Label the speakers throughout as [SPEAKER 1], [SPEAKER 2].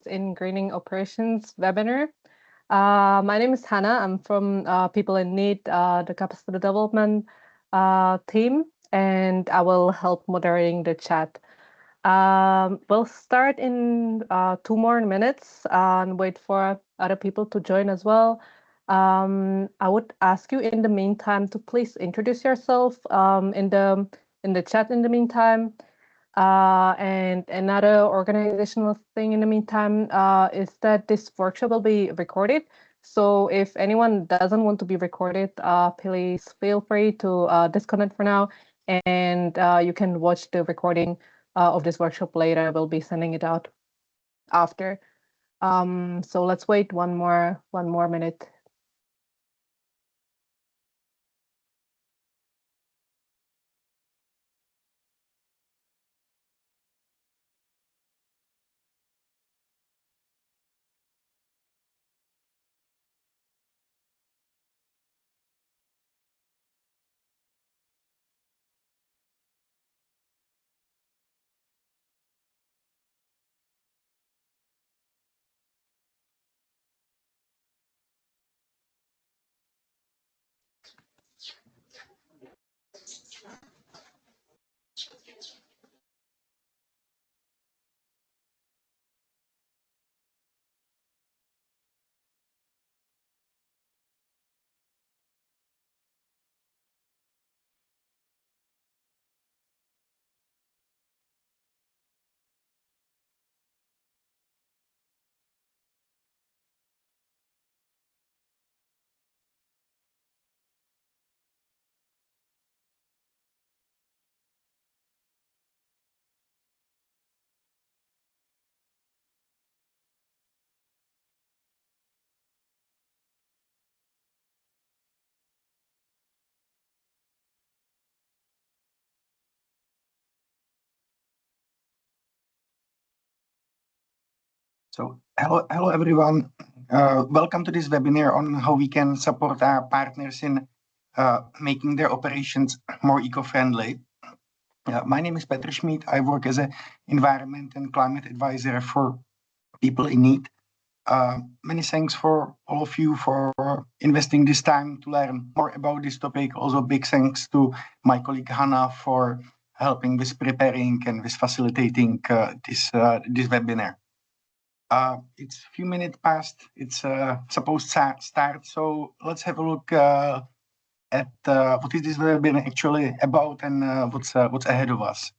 [SPEAKER 1] in Greening Operations webinar. My name is Hannah. I'm from People in Need, the capacity development team, and I will help moderating the chat. We'll start in 2 more minutes and wait for other people to join as well. I would ask you in the meantime to please introduce yourself in the chat in the meantime. And another organizational thing in the meantime is that this workshop will be recorded. So if anyone doesn't want to be recorded, please feel free to disconnect for now, and you can watch the recording of this workshop later. We'll be sending it out after. So let's wait one more minute.
[SPEAKER 2] So hello everyone. Welcome to this webinar on how we can support our partners in making their operations more eco-friendly. My name is Petr Schmid. I work as an environment and climate advisor for People in Need. Many thanks for all of you for investing this time to learn more about this topic. Also, big thanks to my colleague Hannah for helping with preparing and with facilitating this webinar. It's a few minutes past. It's supposed to start. So let's have a look at what is this webinar actually about and what's ahead of us.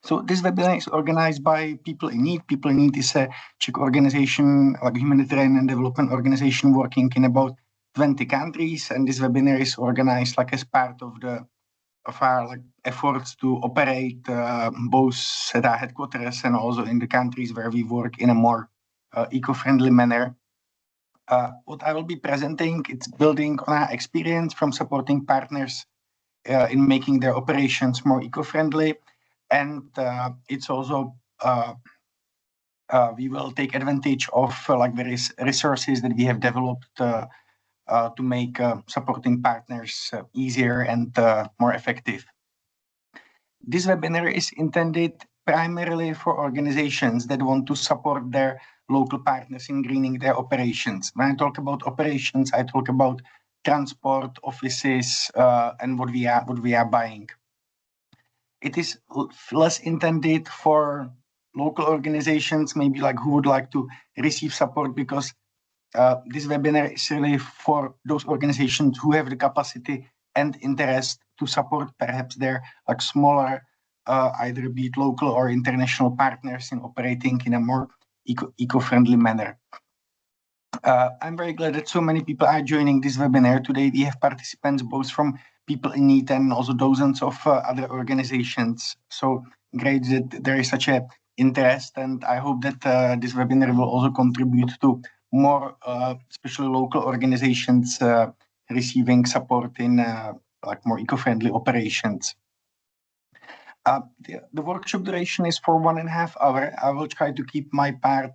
[SPEAKER 2] So this webinar is organized by People in Need. People in Need is a Czech organization, like a humanitarian and development organization working in about 20 countries. And this webinar is organized like as part of our efforts to operate both at our headquarters and also in the countries where we work in a more eco-friendly manner. What I will be presenting, it's building on our experience from supporting partners in making their operations more eco-friendly. And it's also, we will take advantage of various resources that we have developed to make supporting partners easier and more effective. This webinar is intended primarily for organizations that want to support their local partners in greening their operations. When I talk about operations, I talk about transport, offices, and what we are buying. It is less intended for local organizations, maybe who would like to receive support, because this webinar is really for those organizations who have the capacity and interest to support perhaps their smaller, either be it local or international partners in operating in a more eco-friendly manner. I'm very glad that so many people are joining this webinar today. We have participants both from People in Need and also dozens of other organizations. So great that there is such a interest, and I hope that this webinar will also contribute to more, especially local organizations receiving support in more eco-friendly operations. The workshop duration is for 1.5 hours. I will try to keep my part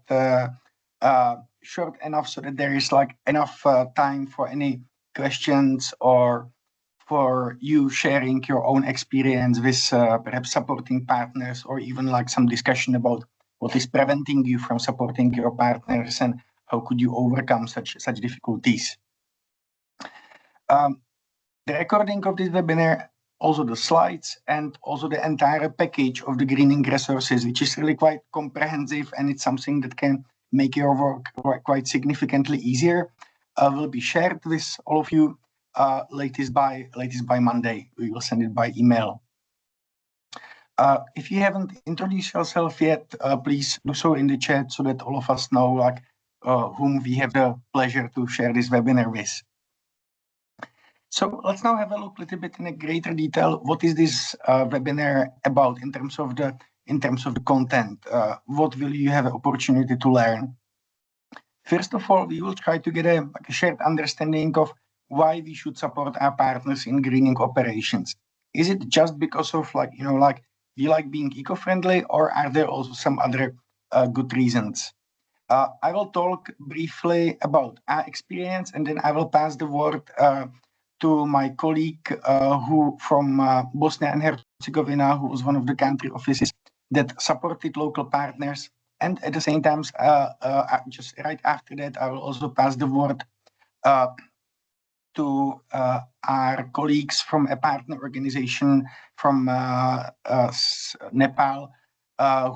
[SPEAKER 2] short enough so that there is enough time for any questions or for you sharing your own experience with perhaps supporting partners, or even some discussion about what is preventing you from supporting your partners, and how could you overcome such difficulties. The recording of this webinar, also the slides, and also the entire package of the greening resources, which is really quite comprehensive, and it's something that can make your work quite significantly easier, will be shared with all of you latest by Monday. We will send it by email. If you haven't introduced yourself yet, please do so in the chat so that all of us know whom we have the pleasure to share this webinar with. So let's now have a look a little bit in a greater detail. What is this webinar about in terms of the content? What will you have an opportunity to learn? First of all, we will try to get a shared understanding of why we should support our partners in greening operations. Is it just because of we like being eco-friendly, or are there also some other good reasons? I will talk briefly about our experience, and then I will pass the word to my colleague who from Bosnia and Herzegovina, who was one of the country offices that supported local partners. And at the same time, just right after that, I will also pass the word to our colleagues from a partner organization from Nepal,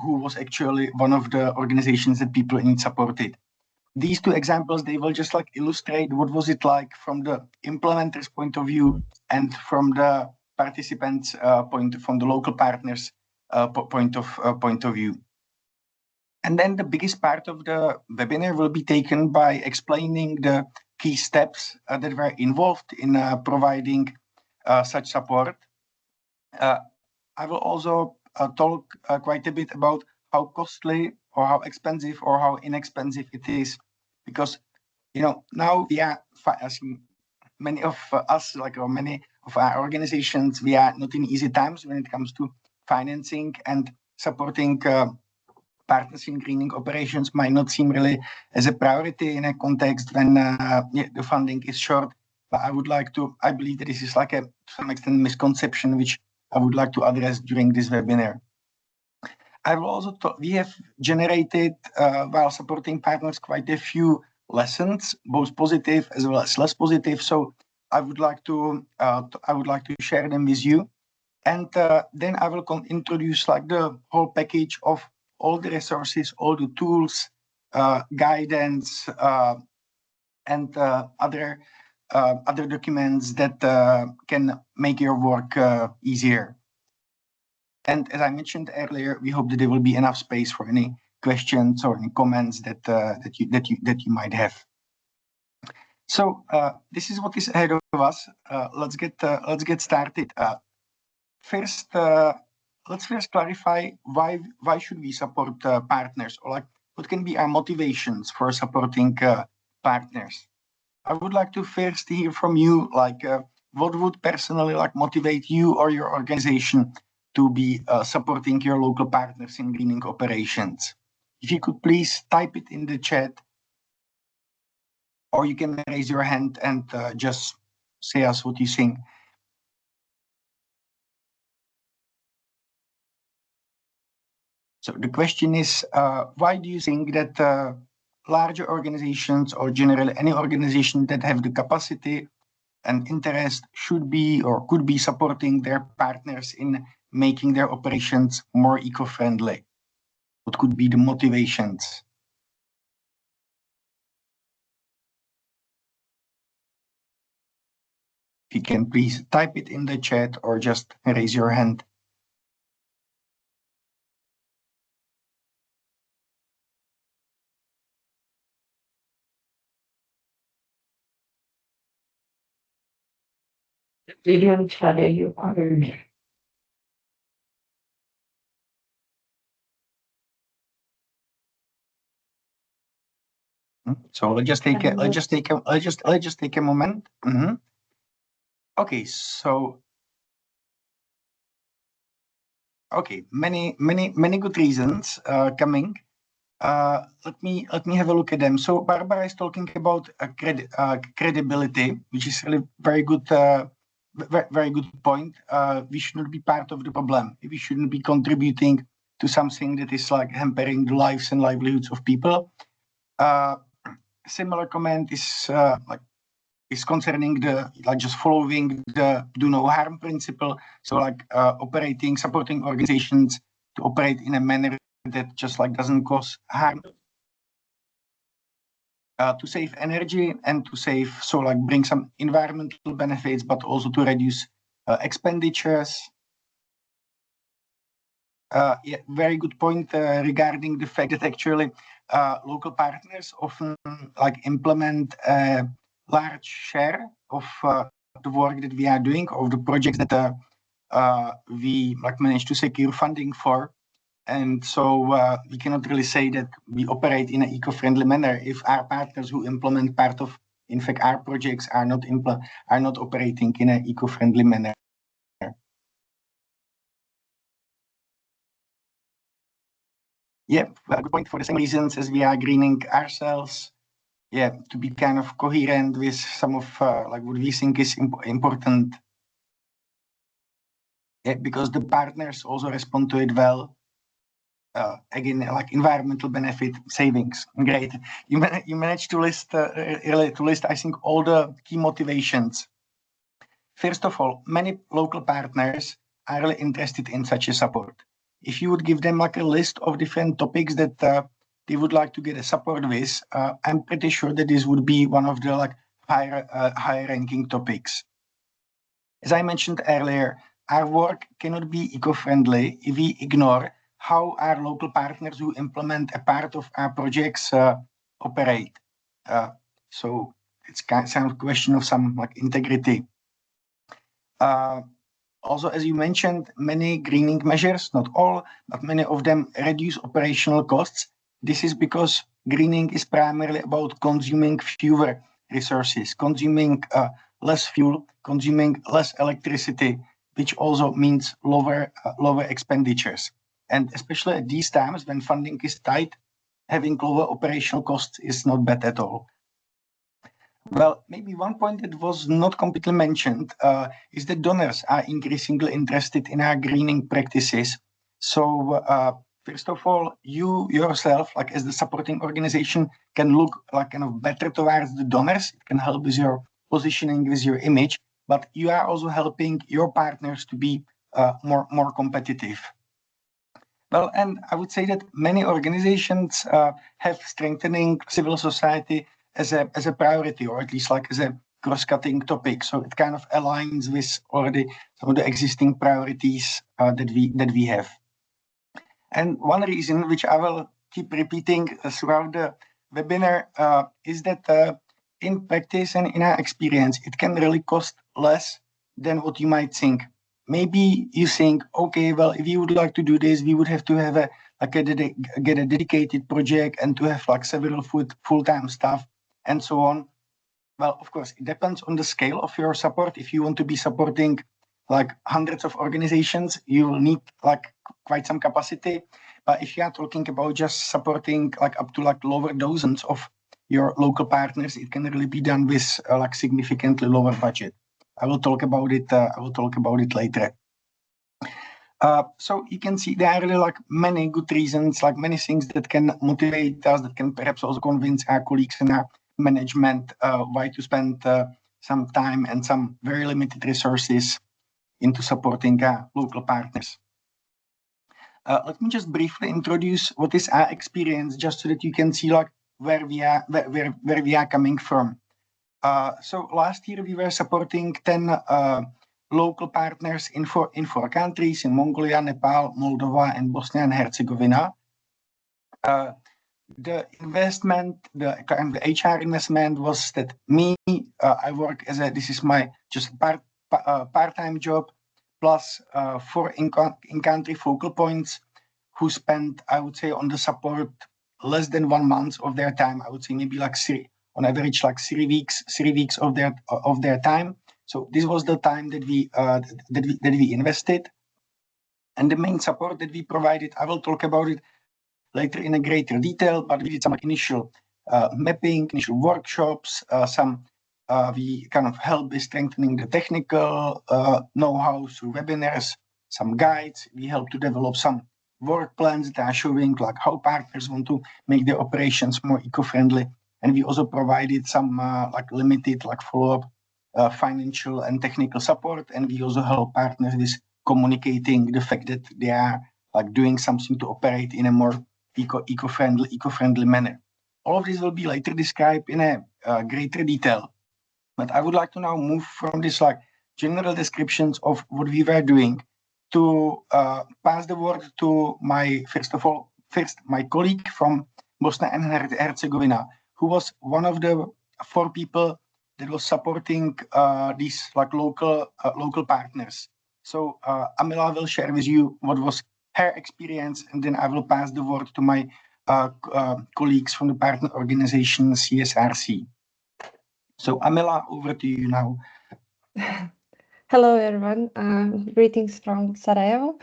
[SPEAKER 2] who was actually one of the organizations that People in Need supported. These two examples, they will just illustrate what was it like from the implementer's point of view and from the participants' from the local partners' point of view. And then the biggest part of the webinar will be taken by explaining the key steps that were involved in providing such support. I will also talk quite a bit about how costly or how expensive or how inexpensive it is, because now we are, as many of us, or many of our organizations, we are not in easy times when it comes to financing, and supporting partners in greening operations might not seem really as a priority in a context when the funding is short. But I believe that this is to some extent misconception, which I would like to address during this webinar. We have generated, while supporting partners, quite a few lessons, both positive as well as less positive. So I would like to share them with you, and then I will introduce the whole package of all the resources, all the tools, guidance, and other documents that can make your work easier. And as I mentioned earlier, we hope that there will be enough space for any questions or any comments that you might have. So this is what is ahead of us. Let's get started. Let's first clarify why should we support partners, or what can be our motivations for supporting partners. I would like to first hear from you, what would personally motivate you or your organization to be supporting your local partners in greening operations. If you could please type it in the chat, or you can raise your hand and just say us what you think. So the question is, why do you think that larger organizations, or generally any organization that have the capacity and interest, should be or could be supporting their partners in making their operations more eco-friendly? What could be the motivations? If you can please type it in the chat or just raise your hand.
[SPEAKER 3] Video chat you heard.
[SPEAKER 2] So let's just take a moment. Okay, so many good reasons coming. Let me have a look at them. So Barbara is talking about credibility, which is really very good point. We shouldn't be part of the problem. We shouldn't be contributing to something that is like hampering the lives and livelihoods of people. Similar comment is concerning the just following the do no harm principle. So supporting organizations to operate in a manner that just doesn't cause harm. To save energy and to bring some environmental benefits, but also to reduce expenditures. Yeah, very good point regarding the fact that actually local partners often implement a large share of the work that we are doing, of the projects that we manage to secure funding for. And so we cannot really say that we operate in an eco-friendly manner if our partners who implement part of, in fact, our projects are not operating in an eco-friendly manner. Yeah, good point. For the same reasons as we are greening ourselves, yeah, to be kind of coherent with some of what we think is important. Yeah, because the partners also respond to it well. Again, environmental benefit, savings. Great. You managed to list, I think, all the key motivations. First of all, many local partners are really interested in such a support. If you would give them a list of different topics that they would like to get a support with, I'm pretty sure that this would be one of the higher ranking topics. As I mentioned earlier, our work cannot be eco-friendly if we ignore how our local partners who implement a part of our projects operate. So it's kind of a question of some integrity. Also, as you mentioned, many greening measures, not all, but many of them reduce operational costs. This is because greening is primarily about consuming fewer resources, consuming less fuel, consuming less electricity, which also means lower expenditures. And especially at these times when funding is tight, having lower operational costs is not bad at all. Well, maybe one point that was not completely mentioned is that donors are increasingly interested in our greening practices. So first of all, you yourself, as the supporting organization, can look kind of better towards the donors. It can help with your positioning, with your image, but you are also helping your partners to be more competitive. Well, and I would say that many organizations have strengthening civil society as a priority, or at least as a cross-cutting topic. So it kind of aligns with already some of the existing priorities that we have. And one reason, which I will keep repeating throughout the webinar, is that in practice and in our experience, it can really cost less than what you might think. Maybe you think, okay, well, if you would like to do this, we would have to have get a dedicated project and to have several full-time staff and so on. Well, of course, it depends on the scale of your support. If you want to be supporting hundreds of organizations, you will need quite some capacity. But if you are talking about just supporting up to lower dozens of your local partners, it can really be done with significantly lower budget. I will talk about it. Later. So you can see there are really many good reasons, many things that can motivate us, that can perhaps also convince our colleagues and our management why to spend some time and some very limited resources into supporting our local partners. Let me just briefly introduce what is our experience, just so that you can see where we are coming from. So last year we were supporting 10 local partners in four countries, in Mongolia, Nepal, Moldova, and Bosnia and Herzegovina. The investment, the HR investment was that I work this is my just part-time job, plus 4 in-country focal points who spent, I would say, on the support less than 1 month of their time. I would say maybe on average 3 weeks of their time. So this was the time that we invested, and the main support that we provided, I will talk about it later in a greater detail, but we did some initial mapping, initial workshops, we kind of helped with strengthening the technical know-how through webinars, some guides. We helped to develop some work plans that are showing like how partners want to make their operations more eco-friendly. And we also provided some like limited like follow-up financial and technical support. And we also help partners with communicating the fact that they are like doing something to operate in a more eco-friendly manner. All of this will be later described in a greater detail. But I would like to now move from this like general descriptions of what we were doing to pass the word to my my colleague from Bosnia and Herzegovina, who was one of the 4 people that was supporting these like local partners. So Amila will share with you what was her experience, and then I will pass the word to my colleagues from the partner organization CSRC. So Amela, over to you now.
[SPEAKER 3] Hello, everyone. Greetings from Sarajevo.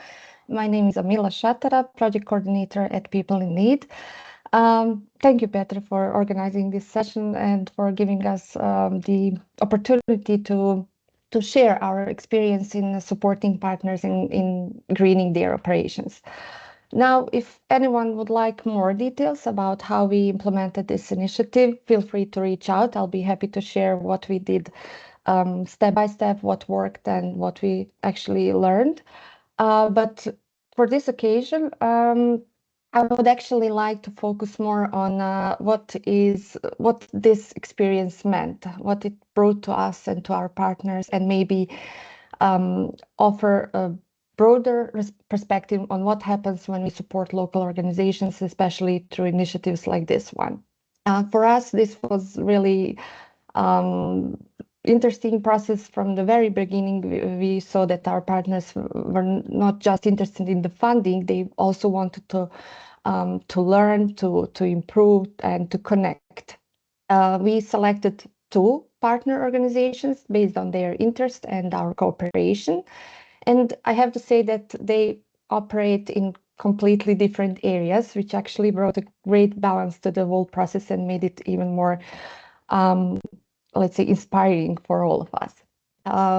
[SPEAKER 3] My name is Amila Shatara, project coordinator at People in Need. Thank you, Petra, for organizing this session and for giving us the opportunity to share our experience in supporting partners in greening their operations. Now, if anyone would like more details about how we implemented this initiative, feel free to reach out. I'll be happy to share what we did step by step, what worked and what we actually learned. But for this occasion, I would actually like to focus more on what this experience meant, what it brought to us and to our partners, and maybe offer a broader perspective on what happens when we support local organizations, especially through initiatives like this one. For us, this was really interesting process from the very beginning. We saw that our partners were not just interested in the funding; they also wanted to learn, to improve, and to connect. We selected 2 partner organizations based on their interest and our cooperation. And I have to say that they operate in completely different areas, which actually brought a great balance to the whole process and made it even more, let's say, inspiring for all of us.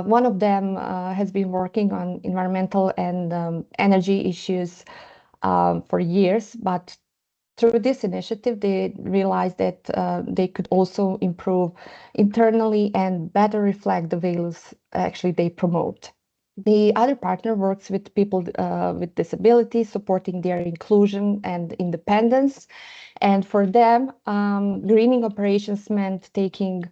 [SPEAKER 3] One of them has been working on environmental and energy issues for years, but through this initiative, they realized that they could also improve internally and better reflect the values actually they promote. The other partner works with people with disabilities, supporting their inclusion and independence. And for them, greening operations meant taking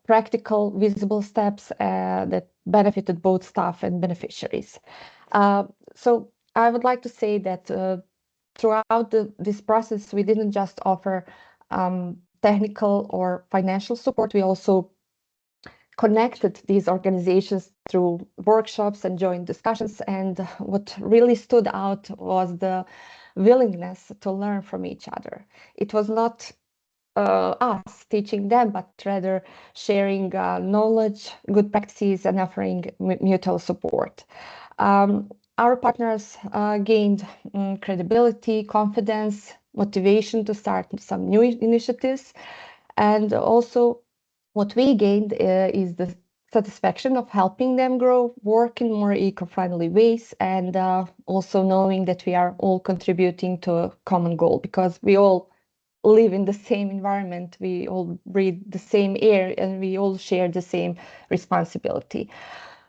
[SPEAKER 3] practical, visible steps that benefited both staff and beneficiaries. So I would like to say that throughout this process, we didn't just offer technical or financial support, we also connected these organizations through workshops and joint discussions. And what really stood out was the willingness to learn from each other. It was not us teaching them, but rather sharing knowledge, good practices, and offering mutual support. Our partners gained credibility, confidence, motivation to start some new initiatives. And also what we gained is the satisfaction of helping them grow, work in more eco-friendly ways, and also knowing that we are all contributing to a common goal, because we all live in the same environment, we all breathe the same air, and we all share the same responsibility.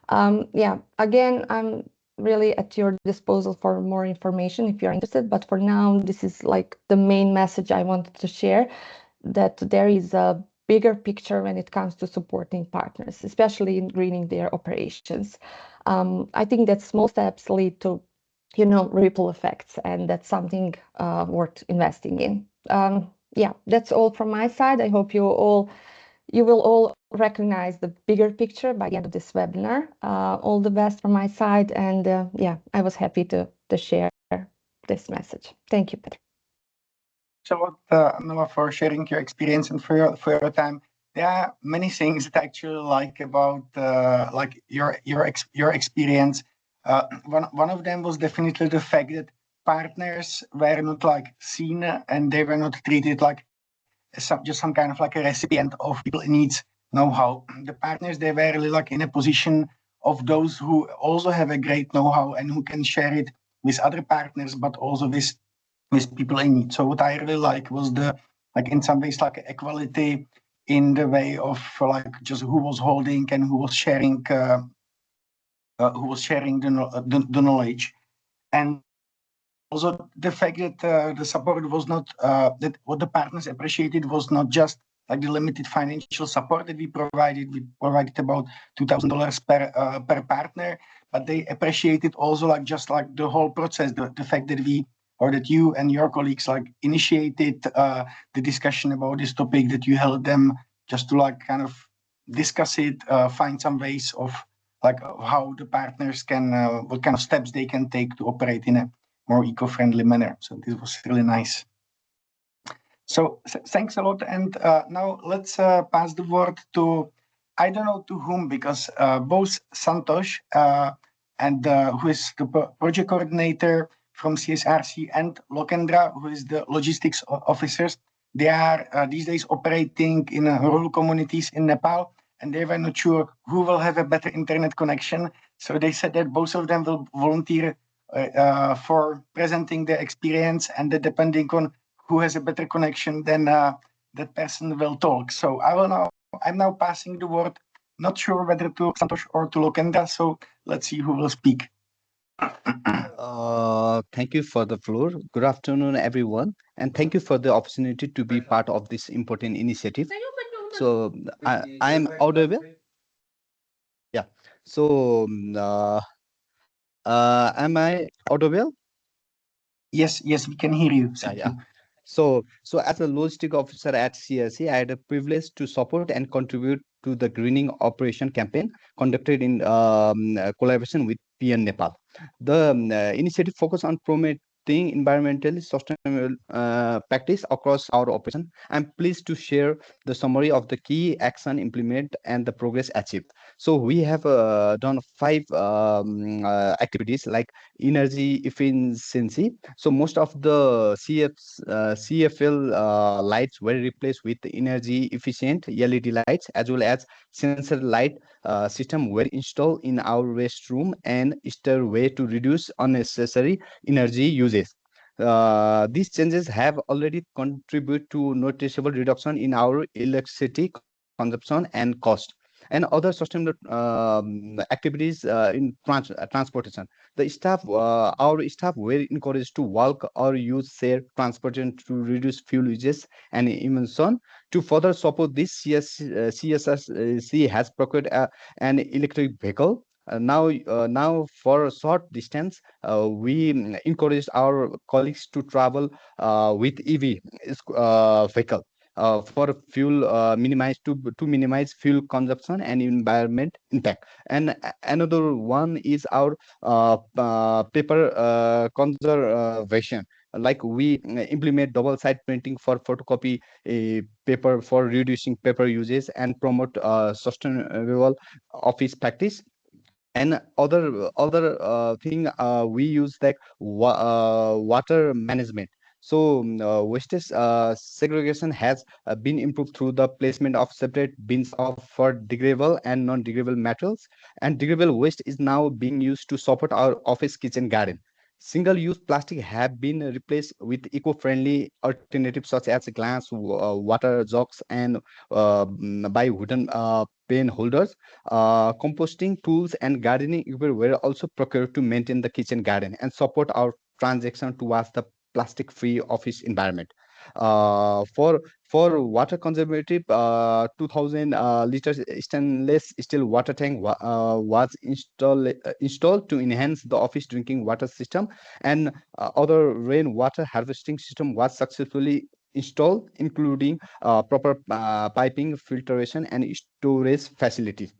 [SPEAKER 3] Yeah, again, I'm really at your disposal for more information if you're interested, but for now, this is like the main message I wanted to share, that there is a bigger picture when it comes to supporting partners, especially in greening their operations. I think that small steps lead to, ripple effects, and that's something worth investing in. Yeah, that's all from my side. I hope you will all recognize the bigger picture by the end of this webinar. All the best from my side, and yeah, I was happy to share this message. Thank you, Peter.
[SPEAKER 2] So, Amila, for sharing your experience and for your time. There are many things that I actually like about like your experience. One of them was definitely the fact that partners were not like seen and they were not treated like just some kind of like a recipient of people needs know-how. The partners, they were really like in a position of those who also have a great know-how and who can share it with other partners, but also with people in need. So what I really like was the, like, in some ways, like equality in the way of like just who was holding and who was sharing the knowledge. And also the fact that the support was not that what the partners appreciated was not just like the limited financial support that we provided. We provided about $2,000 per partner, but they appreciated also like just like the whole process, the fact that we, or that you and your colleagues like initiated the discussion about this topic, that you held them just to like kind of discuss it, find some ways of like how the partners can, what kind of steps they can take to operate in a more eco-friendly manner. So this was really nice. So thanks a lot. And now let's pass the word to, I don't know to whom, because both Santosh and who is the project coordinator from CSRC, and Lokendra, who is the logistics officers, they are these days operating in rural communities in Nepal, and they were not sure who will have a better internet connection. So they said that both of them will volunteer for presenting their experience, and that depending on who has a better connection, then that person will talk. So I'm now passing the word, not sure whether to Santosh or to Lokendra. So let's see who will speak.
[SPEAKER 4] Thank you for the floor. Good afternoon, everyone, and thank you for the opportunity to be part of this important initiative. So I am audible. Yeah. So am I audible?
[SPEAKER 2] Yes, we can hear you. Thank you.
[SPEAKER 4] So as a logistic officer at CSC, I had a privilege to support and contribute to the greening operation campaign conducted in collaboration with PN Nepal. The initiative focused on promoting environmentally sustainable practice across our operation. I'm pleased to share the summary of the key action implemented and the progress achieved. So we have done 5 activities like energy efficiency. So most of the CFL lights were replaced with energy efficient LED lights, as well as sensor light system were installed in our restroom and stairway to reduce unnecessary energy usage. These changes have already contributed to noticeable reduction in our electricity consumption and cost, and other sustainable activities in transportation. Our staff were encouraged to walk or use shared transportation to reduce fuel usage and emission. To further support this, CSSC has procured an electric vehicle. Now for a short distance, we encouraged our colleagues to travel with EV vehicle for fuel to minimize fuel consumption and environment impact. And another one is our paper conservation. Like we implement double side printing for photocopy paper for reducing paper uses and promote sustainable office practice. And other thing we use like water management. So wastage segregation has been improved through the placement of separate bins of for degradable and non-degradable materials, and degradable waste is now being used to support our office kitchen garden. Single-use plastic have been replaced with eco-friendly alternatives such as glass, water jugs, and by wooden pen holders. Composting tools and gardening equipment were also procured to maintain the kitchen garden and support our transition towards the plastic-free office environment. For water conservative, 2000 liters stainless steel water tank was installed to enhance the office drinking water system, and other rainwater harvesting system was successfully installed, including proper piping, filtration, and storage facilities.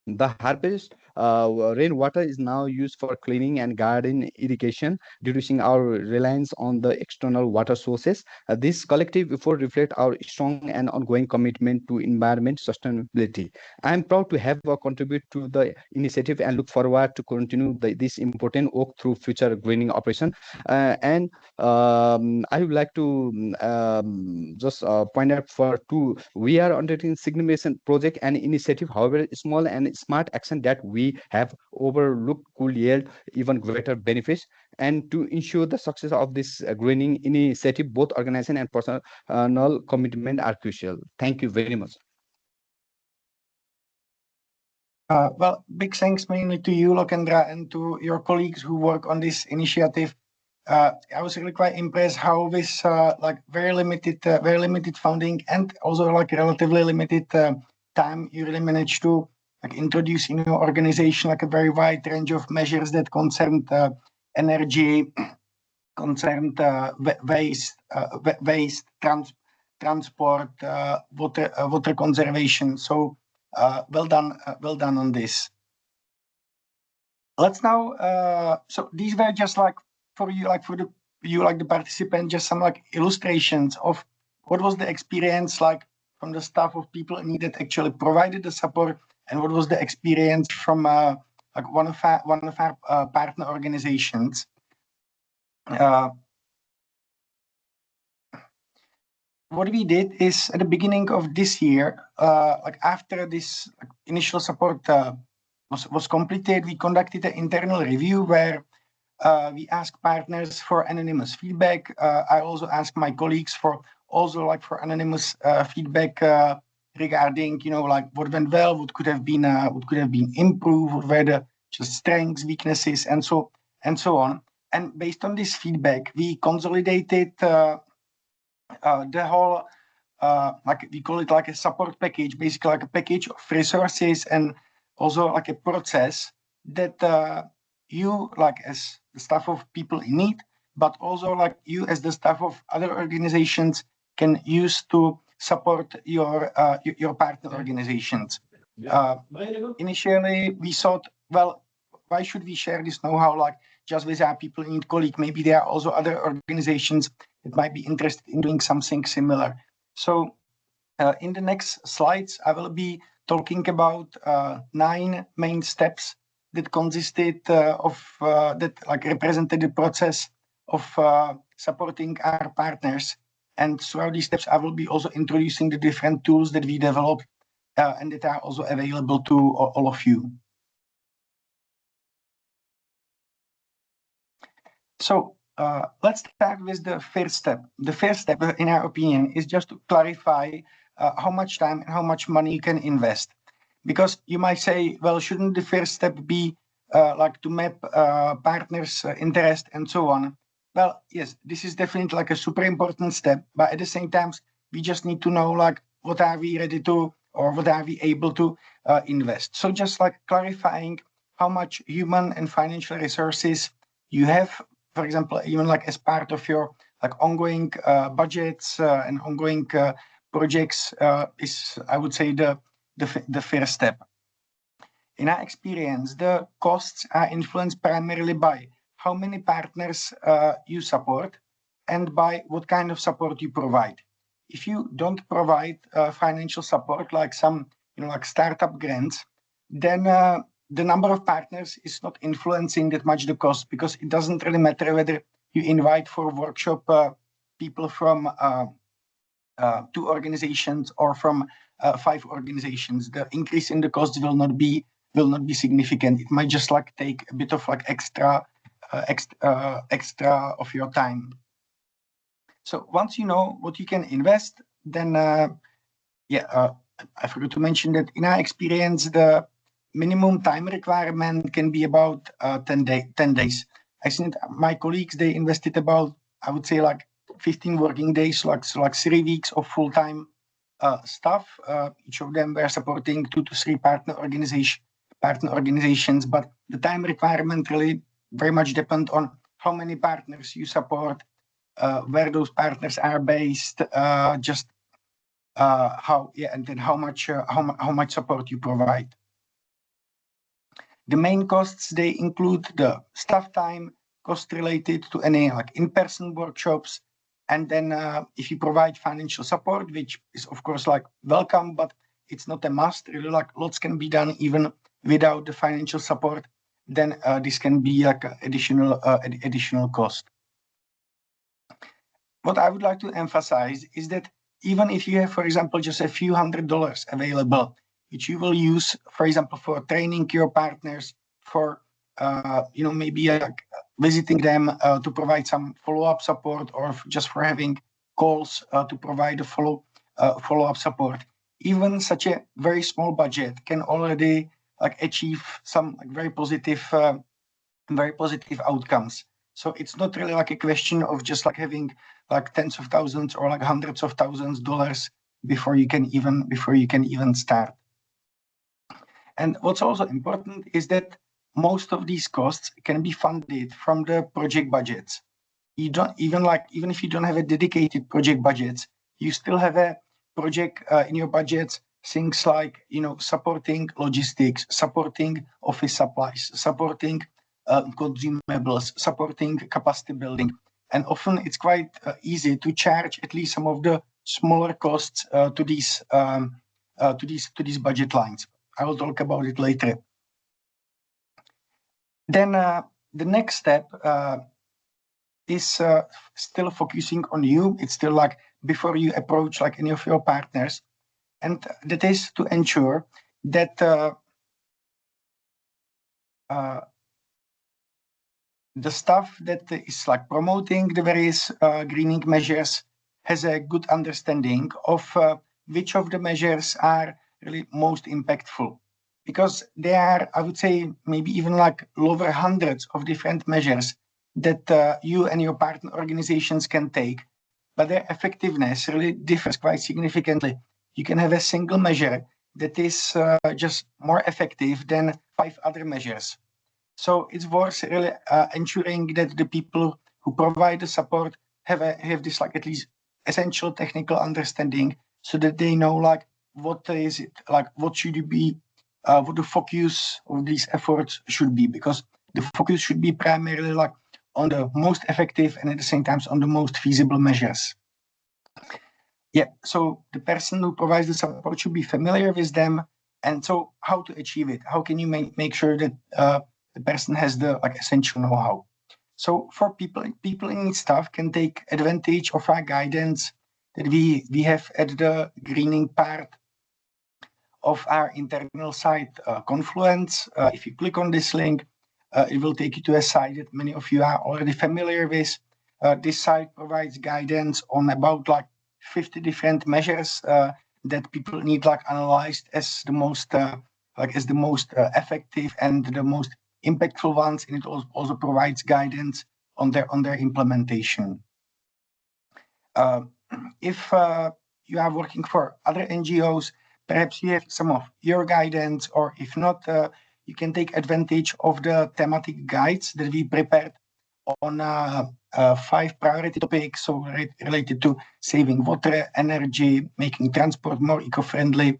[SPEAKER 4] The harvest rainwater is now used for cleaning and garden irrigation, reducing our reliance on the external water sources. This collective effort reflects our strong and ongoing commitment to environment sustainability. I am proud to have contributed to the initiative and look forward to continue this important work through future greening operation. And I would like to just point out for two, we are undertaking significant project and initiative, however small and smart action that we we have overlooked could yield even greater benefits. And to ensure the success of this greening initiative, both organization and personal commitment are crucial. Thank you very much.
[SPEAKER 2] Well, big thanks mainly to you, Lokendra, and to your colleagues who work on this initiative. I was really quite impressed how this like very limited funding and also like relatively limited time you really managed to like introduce in your organization like a very wide range of measures that concerned energy, concerned waste, transport, water conservation. So well done on this. Let's now. So these were just like for you, like the participant, just some like illustrations of what was the experience like from the staff of people in need that actually provided the support, and what was the experience from like one of our partner organizations. What we did is at the beginning of this year, like after this initial support was completed, we conducted an internal review where we asked partners for anonymous feedback. I also asked my colleagues for anonymous feedback regarding like what went well, what could have been improved, what were the just strengths, weaknesses, and so on. And based on this feedback, we consolidated the whole like we call it like a support package, basically like a package of resources and also like a process that you like as the staff of people in need, but also like you as the staff of other organizations can use to support your partner organizations. Initially, we thought, well, why should we share this know-how like just with our people in need colleague? Maybe there are also other organizations that might be interested in doing something similar. So in the next slides, I will be talking about 9 main steps that consisted of that like represented the process of supporting our partners. And throughout these steps, I will be also introducing the different tools that we developed and that are also available to all of you. So let's start with the first step. The first step, in our opinion, is just to clarify how much time and how much money you can invest. Because you might say, well, shouldn't the first step be like to map partners' interest and so on? Well, yes, this is definitely like a super important step, but at the same time, we just need to know like what are we ready to or what are we able to invest. So just like clarifying how much human and financial resources you have, for example, even like as part of your like ongoing budgets and ongoing projects is, I would say, the first step. In our experience, the costs are influenced primarily by how many partners you support and by what kind of support you provide. If you don't provide financial support, like some like startup grants, then the number of partners is not influencing that much the cost, because it doesn't really matter whether you invite for a workshop people from 2 organizations or from 5 organizations. The increase in the cost will not be significant. It might just like take a bit of like extra of your time. So once you know what you can invest, then I forgot to mention that in our experience, the minimum time requirement can be about 10 days. I think my colleagues, they invested about, I would say, like 15 working days, like 3 weeks of full-time staff. Each of them were supporting 2 to 3 partner organizations, but the time requirement really very much depends on how many partners you support, where those partners are based, and then how much support you provide. The main costs, they include the staff time, cost related to any like in-person workshops, and then if you provide financial support, which is of course like welcome, but it's not a must. Really, like lots can be done even without the financial support. Then this can be like additional cost. What I would like to emphasize is that even if you have, for example, just a few $100s available, which you will use, for example, for training your partners, for maybe visiting them to provide some follow-up support, or just for having calls to provide a follow-up support. Even such a very small budget can already achieve some very positive outcomes. So it's not really a question of just having tens of thousands or hundreds of thousands of dollars before you can even start. And what's also important is that most of these costs can be funded from the project budgets. You don't even if you don't have a dedicated project budget, you still have a project in your budgets, things like supporting logistics, supporting office supplies, supporting consumables, supporting capacity building. And often it's quite easy to charge at least some of the smaller costs to these budget lines. I will talk about it later. Then the next step is still focusing on you. It's still before you approach any of your partners, and that is to ensure that the staff that is promoting the various greening measures has a good understanding of which of the measures are really most impactful, because there are, I would say, maybe even over hundreds of different measures that you and your partner organizations can take, but their effectiveness really differs quite significantly. You can have a single measure that is just more effective than 5 other measures. So it's worth really ensuring that the people who provide the support have this at least essential technical understanding, so that they know what is it, what should it be, what the focus of these efforts should be, because the focus should be primarily on the most effective and at the same time on the most feasible measures. Yeah, so the person who provides the support should be familiar with them. And so how to achieve it? How can you make sure that the person has the essential know-how? So for people in need staff can take advantage of our guidance that we have at the greening part of our internal site, Confluence. If you click on this link, it will take you to a site that many of you are already familiar with. This site provides guidance on about 50 different measures that people need analyzed as the most effective and the most impactful ones, and it also provides guidance on their implementation. If you are working for other NGOs, perhaps you have some of your guidance, or if not, you can take advantage of the thematic guides that we prepared on 5 priority topics, so related to saving water, energy, making transport more eco-friendly,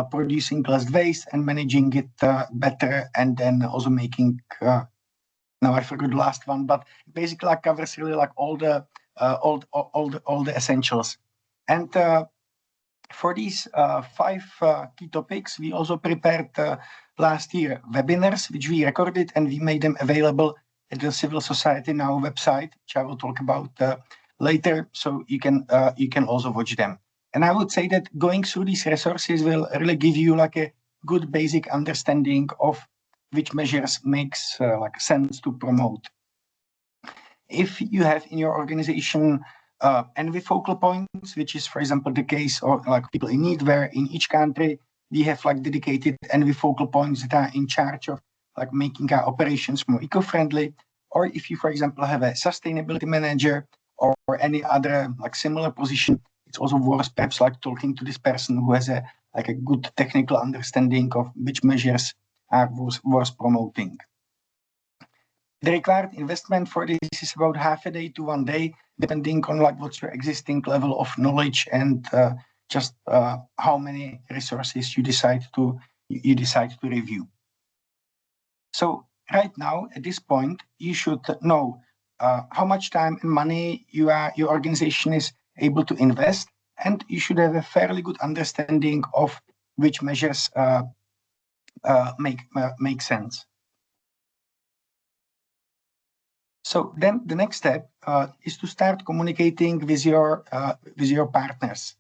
[SPEAKER 2] producing less waste and managing it better, and then also making now I forgot the last one, but basically covers really all the essentials. And for these 5 key topics, we also prepared last year webinars, which we recorded, and we made them available at the Civil Society Now website, which I will talk about later, so you can also watch them. And I would say that going through these resources will really give you a good basic understanding of which measures makes sense to promote. If you have in your organization envy focal points, which is, for example, the case of people in need, where in each country we have dedicated envy focal points that are in charge of making our operations more eco-friendly, or if you, for example, have a sustainability manager or any other similar position, it's also worth perhaps talking to this person who has a good technical understanding of which measures are worth promoting. The required investment for this is about half a day to 1 day, depending on what's your existing level of knowledge and just how many resources you decide to review. So right now, at this point, you should know how much time and money your organization is able to invest, and you should have a fairly good understanding of which measures make sense. So then the next step is to start communicating with your partners.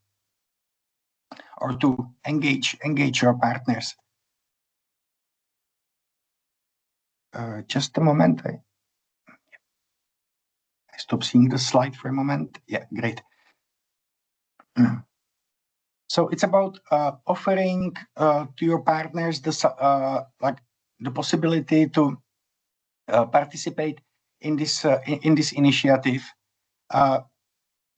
[SPEAKER 2] or to engage your partners. Just a moment. I stop seeing the slide for a moment. Yeah, great. So it's about offering to your partners the possibility to participate in this initiative.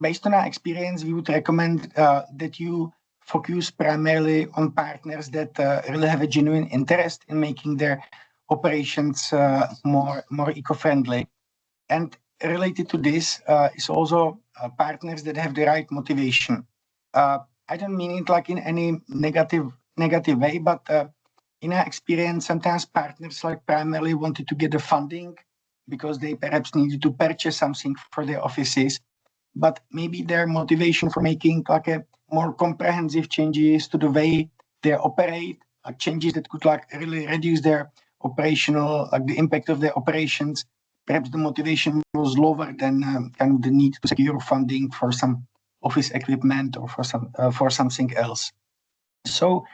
[SPEAKER 2] Based on our experience, we would recommend that you focus primarily on partners that really have a genuine interest in making their operations more eco-friendly. And related to this is also partners that have the right motivation. I don't mean it like in any negative way, but in our experience, sometimes partners like primarily wanted to get the funding because they perhaps needed to purchase something for their offices, but maybe their motivation for making like a more comprehensive changes to the way they operate, like changes that could like really reduce their operational, like the impact of their operations. Perhaps the motivation was lower than kind of the need to secure funding for some office equipment or for something else. So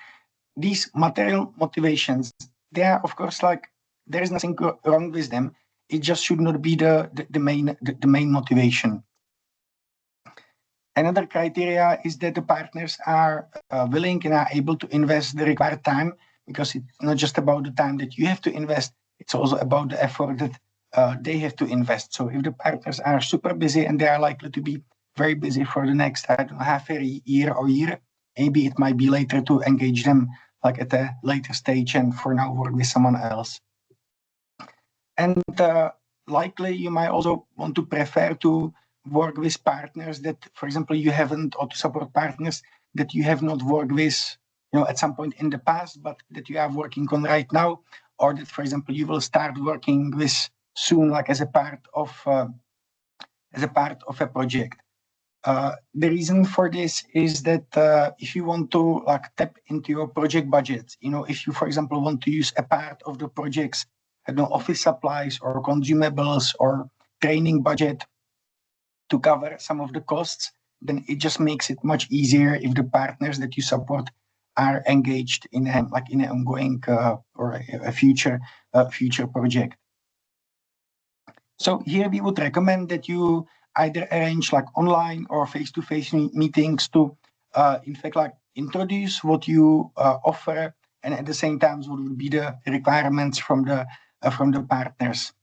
[SPEAKER 2] these material motivations, they are of course like there is nothing wrong with them. It just should not be the main motivation. Another criteria is that the partners are willing and are able to invest the required time, because it's not just about the time that you have to invest, it's also about the effort that they have to invest. So if the partners are super busy and they are likely to be very busy for the next, I don't know, half a year or year, maybe it might be later to engage them like at a later stage and for now work with someone else. And likely you might also want to prefer to work with partners that, for example, you haven't, or to support partners that you have not worked with, at some point in the past, but that you are working on right now, or that, for example, you will start working with soon, like as a part of a project. The reason for this is that if you want to like tap into your project budget, if you, for example, want to use a part of the project's office supplies or consumables or training budget to cover some of the costs, then it just makes it much easier if the partners that you support are engaged in an ongoing or a future project. So here we would recommend that you either arrange like online or face-to-face meetings to, in fact, like introduce what you offer, and at the same time, what would be the requirements from the partners.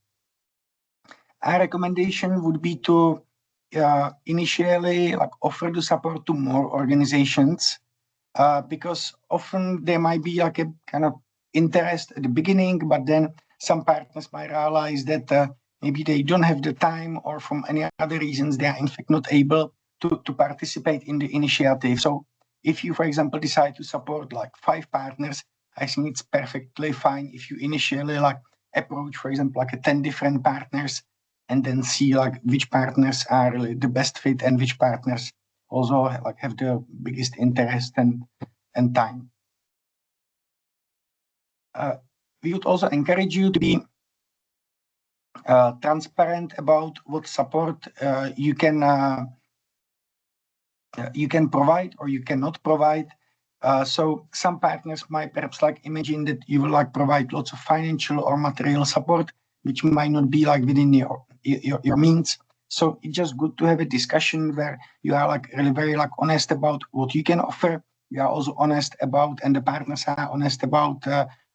[SPEAKER 2] Our recommendation would be to initially like offer the support to more organizations, because often there might be like a kind of interest at the beginning, but then some partners might realize that maybe they don't have the time, or from any other reasons, they are in fact not able to participate in the initiative. So if you, for example, decide to support like 5 partners, I think it's perfectly fine if you initially like approach, for example, like 10 different partners, and then see like which partners are really the best fit and which partners also like have the biggest interest and time. We would also encourage you to be transparent about what support you can provide or you cannot provide. So some partners might perhaps like imagine that you will like provide lots of financial or material support, which might not be like within your means. So it's just good to have a discussion where you are like really very like honest about what you can offer. You are also honest about, and the partners are honest about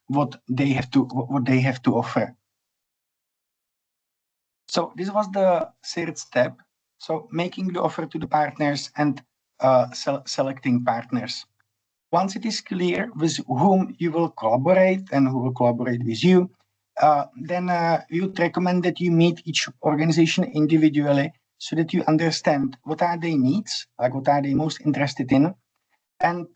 [SPEAKER 2] what they have to offer. So this was the third step. So making the offer to the partners and selecting partners. Once it is clear with whom you will collaborate and who will collaborate with you, then we would recommend that you meet each organization individually so that you understand what are their needs, like what are they most interested in. And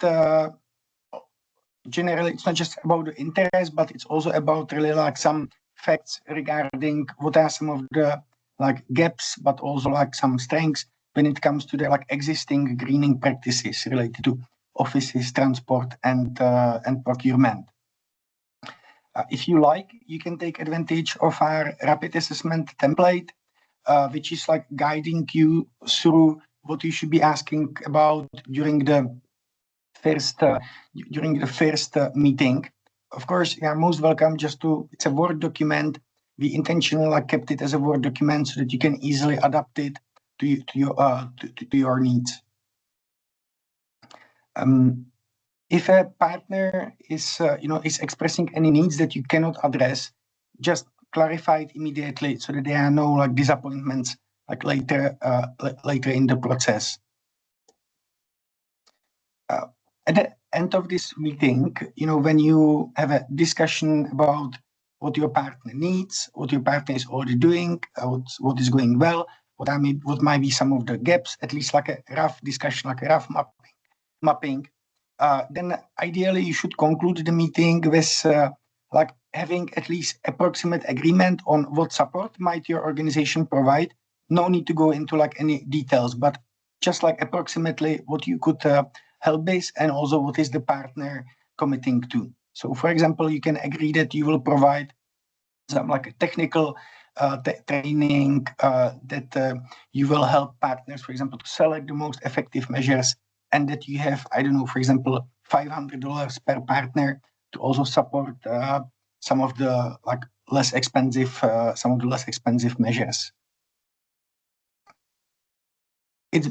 [SPEAKER 2] generally, it's not just about the interest, but it's also about really like some facts regarding what are some of the like gaps, but also like some strengths when it comes to the like existing greening practices related to offices, transport, and procurement. If you like, you can take advantage of our rapid assessment template, which is like guiding you through what you should be asking about during the during the first meeting. Of course, you are most welcome. It's a Word document. We intentionally kept it as a Word document so that you can easily adapt it to your needs. If a partner is expressing any needs that you cannot address, just clarify it immediately so that there are no disappointments later in the process. At the end of this meeting, when you have a discussion about what your partner needs, what your partner is already doing, what is going well, what might be some of the gaps, at least a rough discussion, a rough mapping. Then ideally you should conclude the meeting with having at least approximate agreement on what support might your organization provide. No need to go into any details, but just approximately what you could help with, and also what is the partner committing to. So for example, you can agree that you will provide some a technical training, that you will help partners, for example, to select the most effective measures, and that you have, I don't know, for example, $500 per partner to also support some of the less expensive measures. It's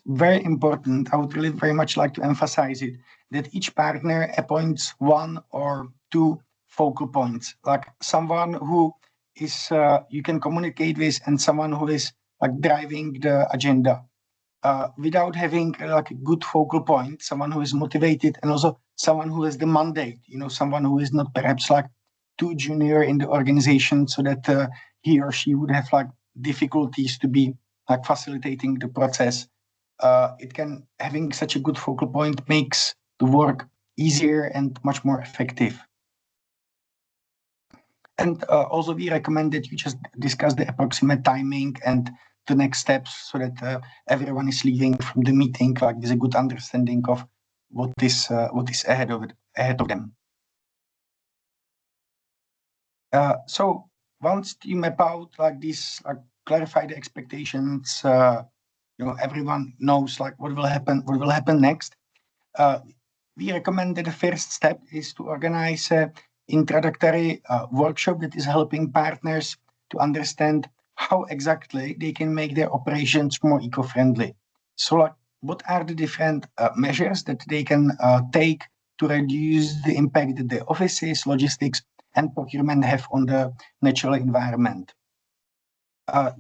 [SPEAKER 2] very important. I would really very much like to emphasize it, that each partner appoints one or two focal points, someone who is you can communicate with, and someone who is driving the agenda. Without having a good focal point, someone who is motivated, and also someone who has the mandate, someone who is not perhaps too junior in the organization, so that he or she would have difficulties to be facilitating the process. Having such a good focal point makes the work easier and much more effective. And also we recommend that you just discuss the approximate timing and the next steps, so that everyone is leaving from the meeting with a good understanding of what is ahead of them. So once you map out this, clarify the expectations, everyone knows what will happen next. We recommend that the first step is to organize an introductory workshop that is helping partners to understand how exactly they can make their operations more eco-friendly. So what are the different measures that they can take to reduce the impact that their offices, logistics, and procurement have on the natural environment.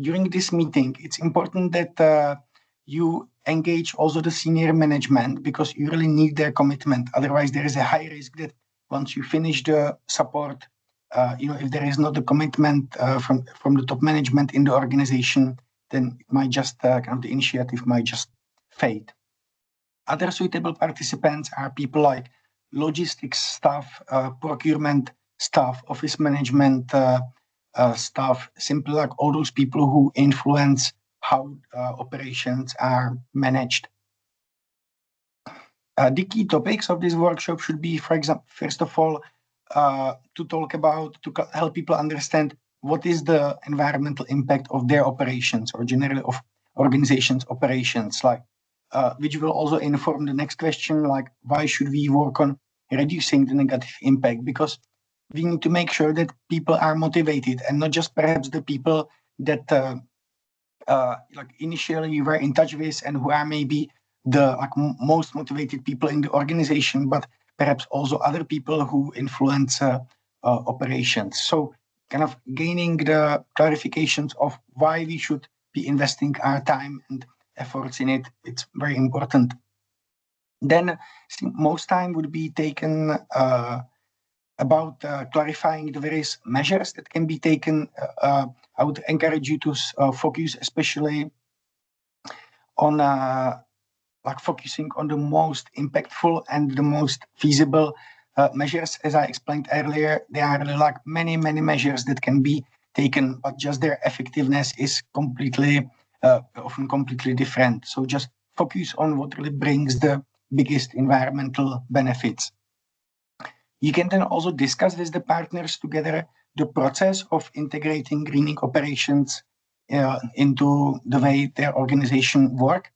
[SPEAKER 2] During this meeting, it's important that you engage also the senior management, because you really need their commitment. Otherwise, there is a high risk that once you finish the support, if there is not a commitment from the top management in the organization, then it might just the initiative might just fade. Other suitable participants are people like logistics staff, procurement staff, office management staff, simply all those people who influence how operations are managed. The key topics of this workshop should be, for example, first of all, to help people understand what is the environmental impact of their operations, or generally of organizations' operations, which will also inform the next question, why should we work on reducing the negative impact? Because we need to make sure that people are motivated, and not just perhaps the people that initially you were in touch with and who are maybe the most motivated people in the organization, but perhaps also other people who influence operations. So gaining the clarifications of why we should be investing our time and efforts in it, it's very important. Then I think most time would be taken about clarifying the various measures that can be taken. I would encourage you to focus especially on focusing on the most impactful and the most feasible measures. As I explained earlier, there are really many measures that can be taken, but just their effectiveness is often completely different. So just focus on what really brings the biggest environmental benefits. You can then also discuss with the partners together the process of integrating greening operations into the way their organization work.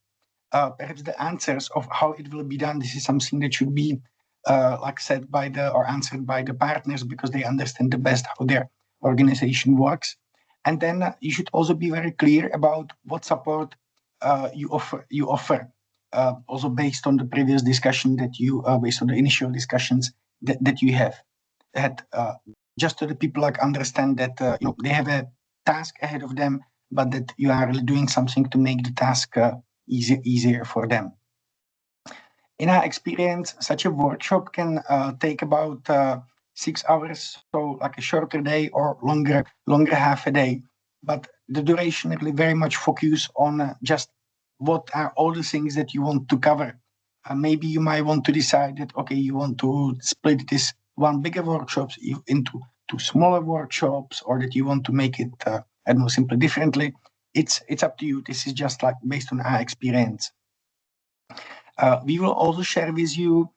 [SPEAKER 2] perhaps the answers of how it will be done, this is something that should be said by or answered by the partners, because they understand the best how their organization works. And then you should also be very clear about what support you offer. Also based on the previous discussion that based on the initial discussions that you have had, just so the people understand that they have a task ahead of them, but that you are really doing something to make the task easier for them. In our experience, such a workshop can take about 6 hours, so like a shorter day or longer half a day. But the duration really very much focus on just what are all the things that you want to cover. Maybe you might want to decide that, okay, you want to split this one bigger workshops into two smaller workshops, or that you want to make it, I don't know, simply differently. It's up to you. This is just like based on our experience. We will also share with you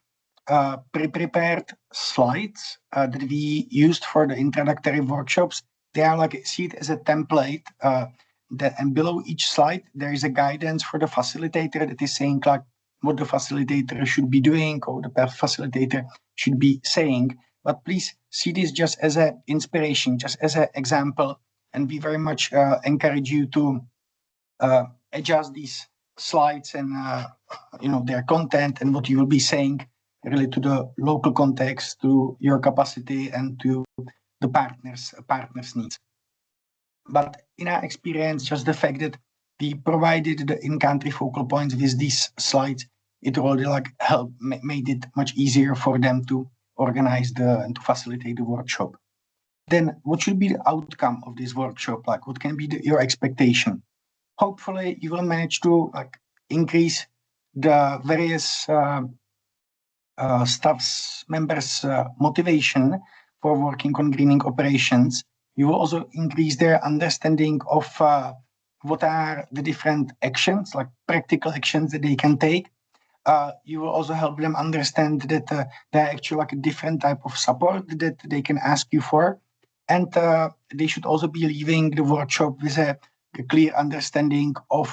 [SPEAKER 2] pre-prepared slides that we used for the introductory workshops. They are see it as a template, and below each slide there is a guidance for the facilitator that is saying what the facilitator should be doing or the facilitator should be saying. But please see this just as an inspiration, just as an example, and we very much encourage you to adjust these slides and their content and what you will be saying really to the local context, to your capacity, and to the partners' needs. But in our experience, just the fact that we provided the in-country focal points with these slides, it already made it much easier for them to organize and to facilitate the workshop. Then what should be the outcome of this workshop? What can be your expectation? Hopefully you will manage to increase the various staff's members' motivation for working on greening operations. You will also increase their understanding of what are the different actions, practical actions that they can take. You will also help them understand that there are actually a different type of support that they can ask you for. And they should also be leaving the workshop with a clear understanding of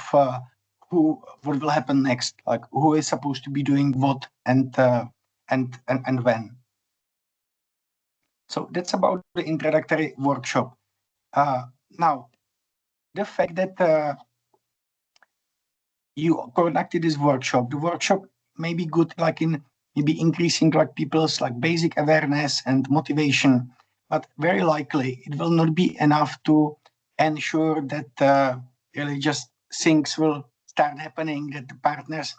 [SPEAKER 2] what will happen next, who is supposed to be doing what and when. So that's about the introductory workshop. Now, the fact that you conducted this workshop, the workshop may be good in maybe increasing people's basic awareness and motivation, but very likely it will not be enough to ensure that really just things will start happening, that the partners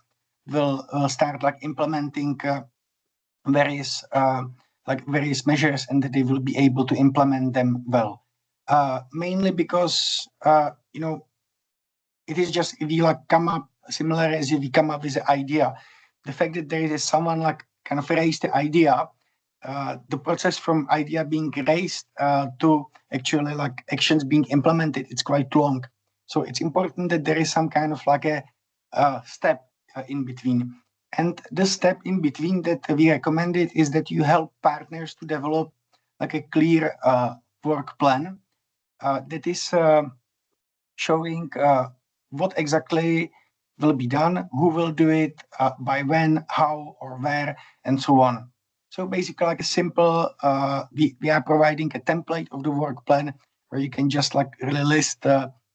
[SPEAKER 2] will start implementing various measures, and that they will be able to implement them well. Mainly because it is just if you come up similar as if you come up with an idea, the fact that there is someone kind of raised the idea, the process from idea being raised to actually actions being implemented, it's quite long. So it's important that there is some kind of a step in between. And the step in between that we recommended is that you help partners to develop a clear work plan that is showing what exactly will be done, who will do it, by when, how, or where, and so on. So basically a simple, we are providing a template of the work plan where you can just really list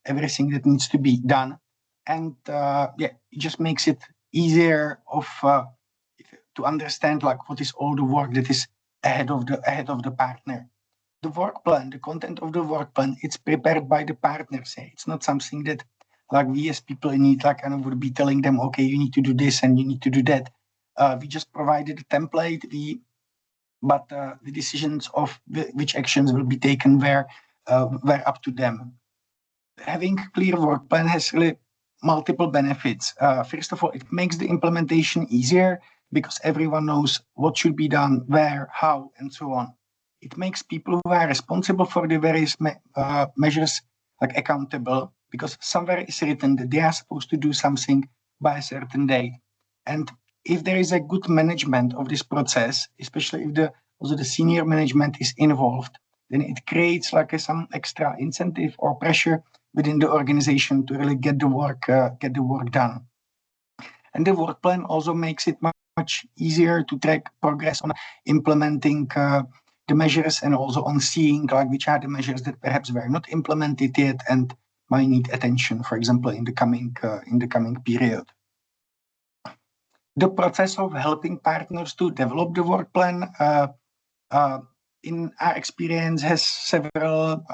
[SPEAKER 2] everything that needs to be done. And it just makes it easier to understand what is all the work that is ahead of the partner. The work plan, the content of the work plan, it's prepared by the partners. It's not something that we as people need and would be telling them, okay, you need to do this and you need to do that. We just provided a template, but the decisions of which actions will be taken were up to them. Having a clear work plan has really multiple benefits. First of all, it makes the implementation easier because everyone knows what should be done, where, how, and so on. It makes people who are responsible for the various measures accountable, because somewhere is written that they are supposed to do something by a certain date. And if there is a good management of this process, especially if also the senior management is involved, then it creates some extra incentive or pressure within the organization to really get the work done. And the work plan also makes it much easier to track progress on implementing the measures, and also on seeing like which are the measures that perhaps were not implemented yet and might need attention, for example, in the coming period. The process of helping partners to develop the work plan, in our experience, has several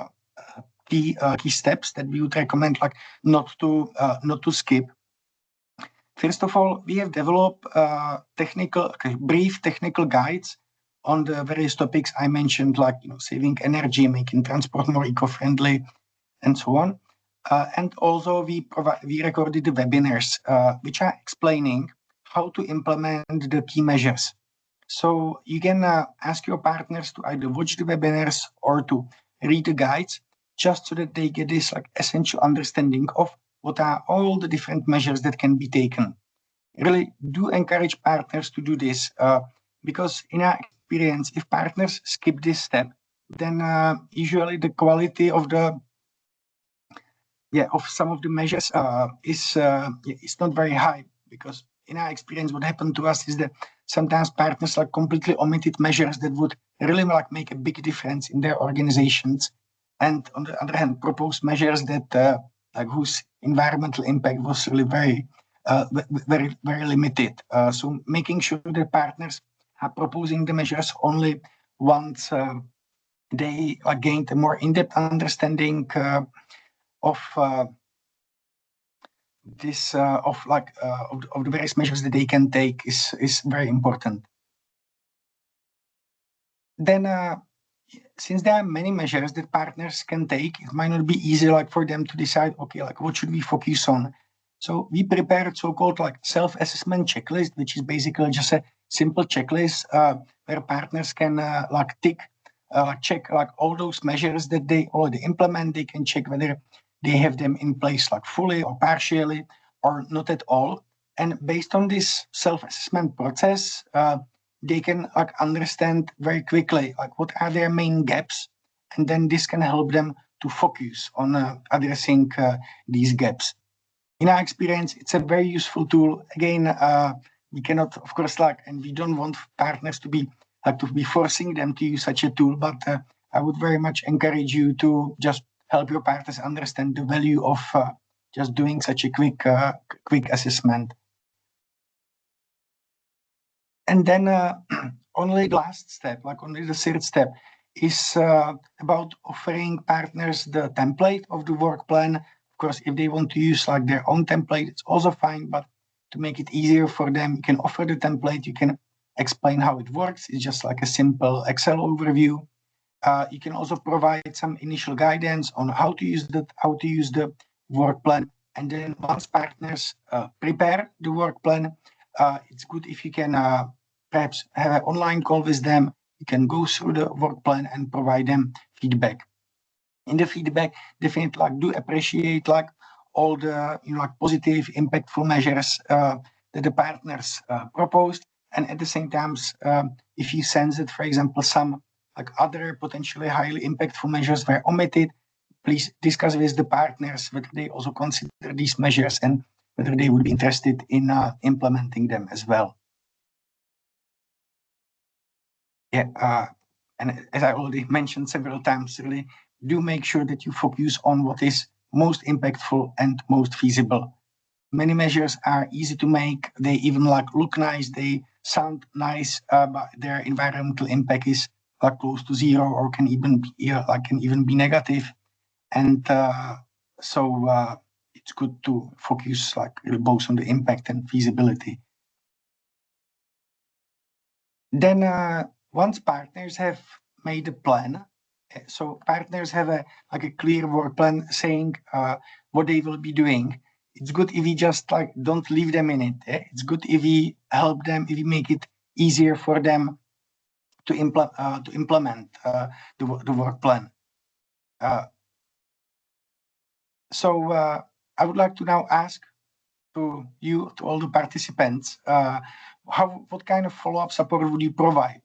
[SPEAKER 2] key steps that we would recommend, like not to skip. First of all, we have developed brief technical guides on the various topics I mentioned, like saving energy, making transport more eco-friendly, and so on. And also we recorded the webinars which are explaining how to implement the key measures. So you can ask your partners to either watch the webinars or to read the guides, just so that they get this like essential understanding of what are all the different measures that can be taken. Really do encourage partners to do this, because in our experience, if partners skip this step, then usually the quality of some of the measures is not very high, because in our experience, what happened to us is that sometimes partners like completely omitted measures that would really like make a big difference in their organizations, and on the other hand, propose measures that like whose environmental impact was really very limited. So making sure that partners are proposing the measures only once they gained a more in-depth understanding of the various measures that they can take is very important. Then, since there are many measures that partners can take, it might not be easy for them to decide, okay, what should we focus on? So we prepared so-called self-assessment checklist, which is basically just a simple checklist where partners can check all those measures that they already implement. They can check whether they have them in place fully or partially or not at all. And based on this self-assessment process, they can understand very quickly what are their main gaps, and then this can help them to focus on addressing these gaps. In our experience, it's a very useful tool. Again, we cannot, of course, and we don't want partners to be forcing them to use such a tool, but I would very much encourage you to just help your partners understand the value of just doing such a quick assessment. And then only the last step, only the third step, is about offering partners the template of the work plan. Of course, if they want to use their own template, it's also fine, but to make it easier for them, you can offer the template, you can explain how it works. It's just a simple Excel overview. You can also provide some initial guidance on how to use the work plan. And then once partners prepare the work plan, it's good if you can perhaps have an online call with them. You can go through the work plan and provide them feedback. In the feedback, definitely do appreciate all the positive, impactful measures that the partners proposed. And at the same time, if you sense that, for example, some other potentially highly impactful measures were omitted, please discuss with the partners whether they also consider these measures and whether they would be interested in implementing them as well. Yeah, and as I already mentioned several times, really do make sure that you focus on what is most impactful and most feasible. Many measures are easy to make. They even look nice. They sound nice, but their environmental impact is close to zero, or can even be negative. And so it's good to focus both on the impact and feasibility. Then once partners have made a plan, so partners have a clear work plan saying what they will be doing. It's good if we just don't leave them in it. It's good if we help them, if we make it easier for them to implement the work plan. So I would like to now ask to all the participants, what kind of follow-up support would you provide?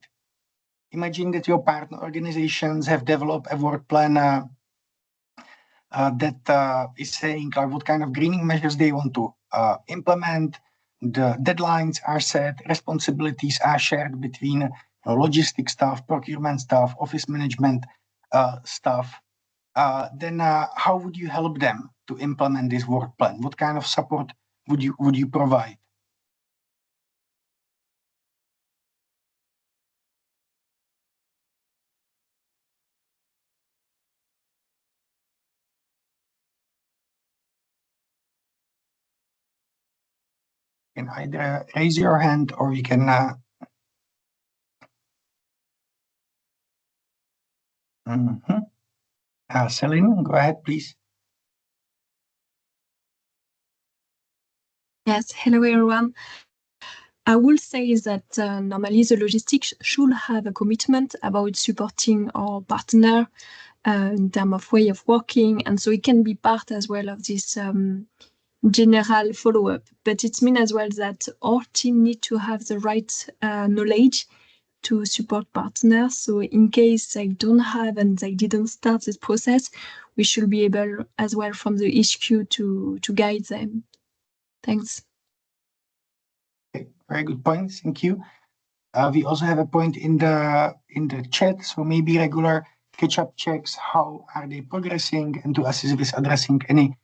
[SPEAKER 2] Imagine that your partner organizations have developed a work plan that is saying what kind of greening measures they want to implement, the deadlines are set, responsibilities are shared between logistics staff, procurement staff, office management staff, then how would you help them to implement this work plan? What kind of support would you provide? You can either raise your hand or you can Celine, go ahead, please.
[SPEAKER 5] Yes, hello everyone. I will say that normally the logistics should have a commitment about supporting our partner in terms of way of working, and so it can be part as well of this general follow-up. But it means as well that our team need to have the right knowledge to support partners. So in case they don't have and they didn't start this process, we should be able as well from the HQ to guide them. Thanks.
[SPEAKER 2] Okay, very good point. Thank you. We also have a point in the chat. So maybe regular catch-up checks. How are they progressing, and to assist with addressing any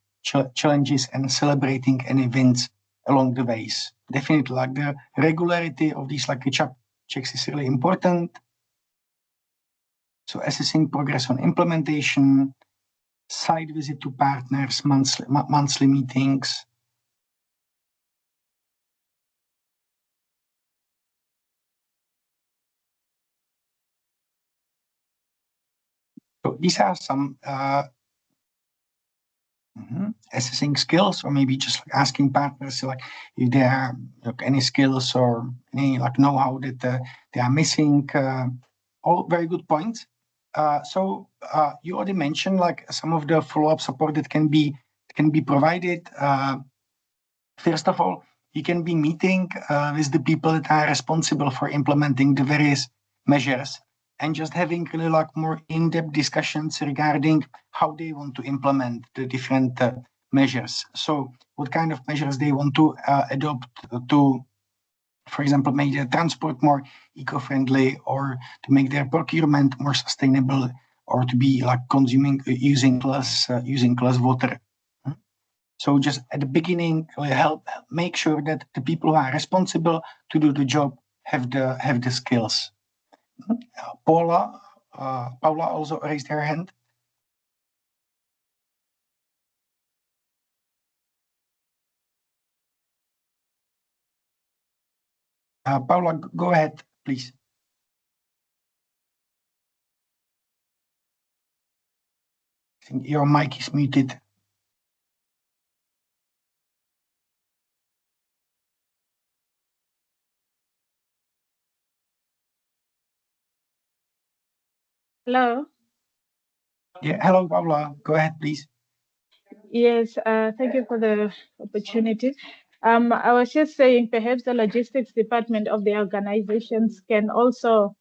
[SPEAKER 2] challenges and celebrating any wins along the ways. Definitely, like the regularity of these like catch-up checks is really important. So assessing progress on implementation, site visit to partners, monthly meetings. So these are some assessing skills, or maybe just like asking partners like if there are any skills or any like know-how that they are missing. All very good points. So you already mentioned like some of the follow-up support that can be provided. First of all, you can be meeting with the people that are responsible for implementing the various measures, and just having really like more in-depth discussions regarding how they want to implement the different measures. So what kind of measures they want to adopt to, for example, make their transport more eco-friendly, or to make their procurement more sustainable, or to be like using less water. So just at the beginning, we help make sure that the people who are responsible to do the job have the skills. Paula also raised her hand. Paula, go ahead, please. I think your mic is muted.
[SPEAKER 6] Hello.
[SPEAKER 2] Yeah, hello, Paula. Go ahead, please.
[SPEAKER 6] Yes, thank you for the opportunity. I was just saying perhaps the logistics department of the organizations can also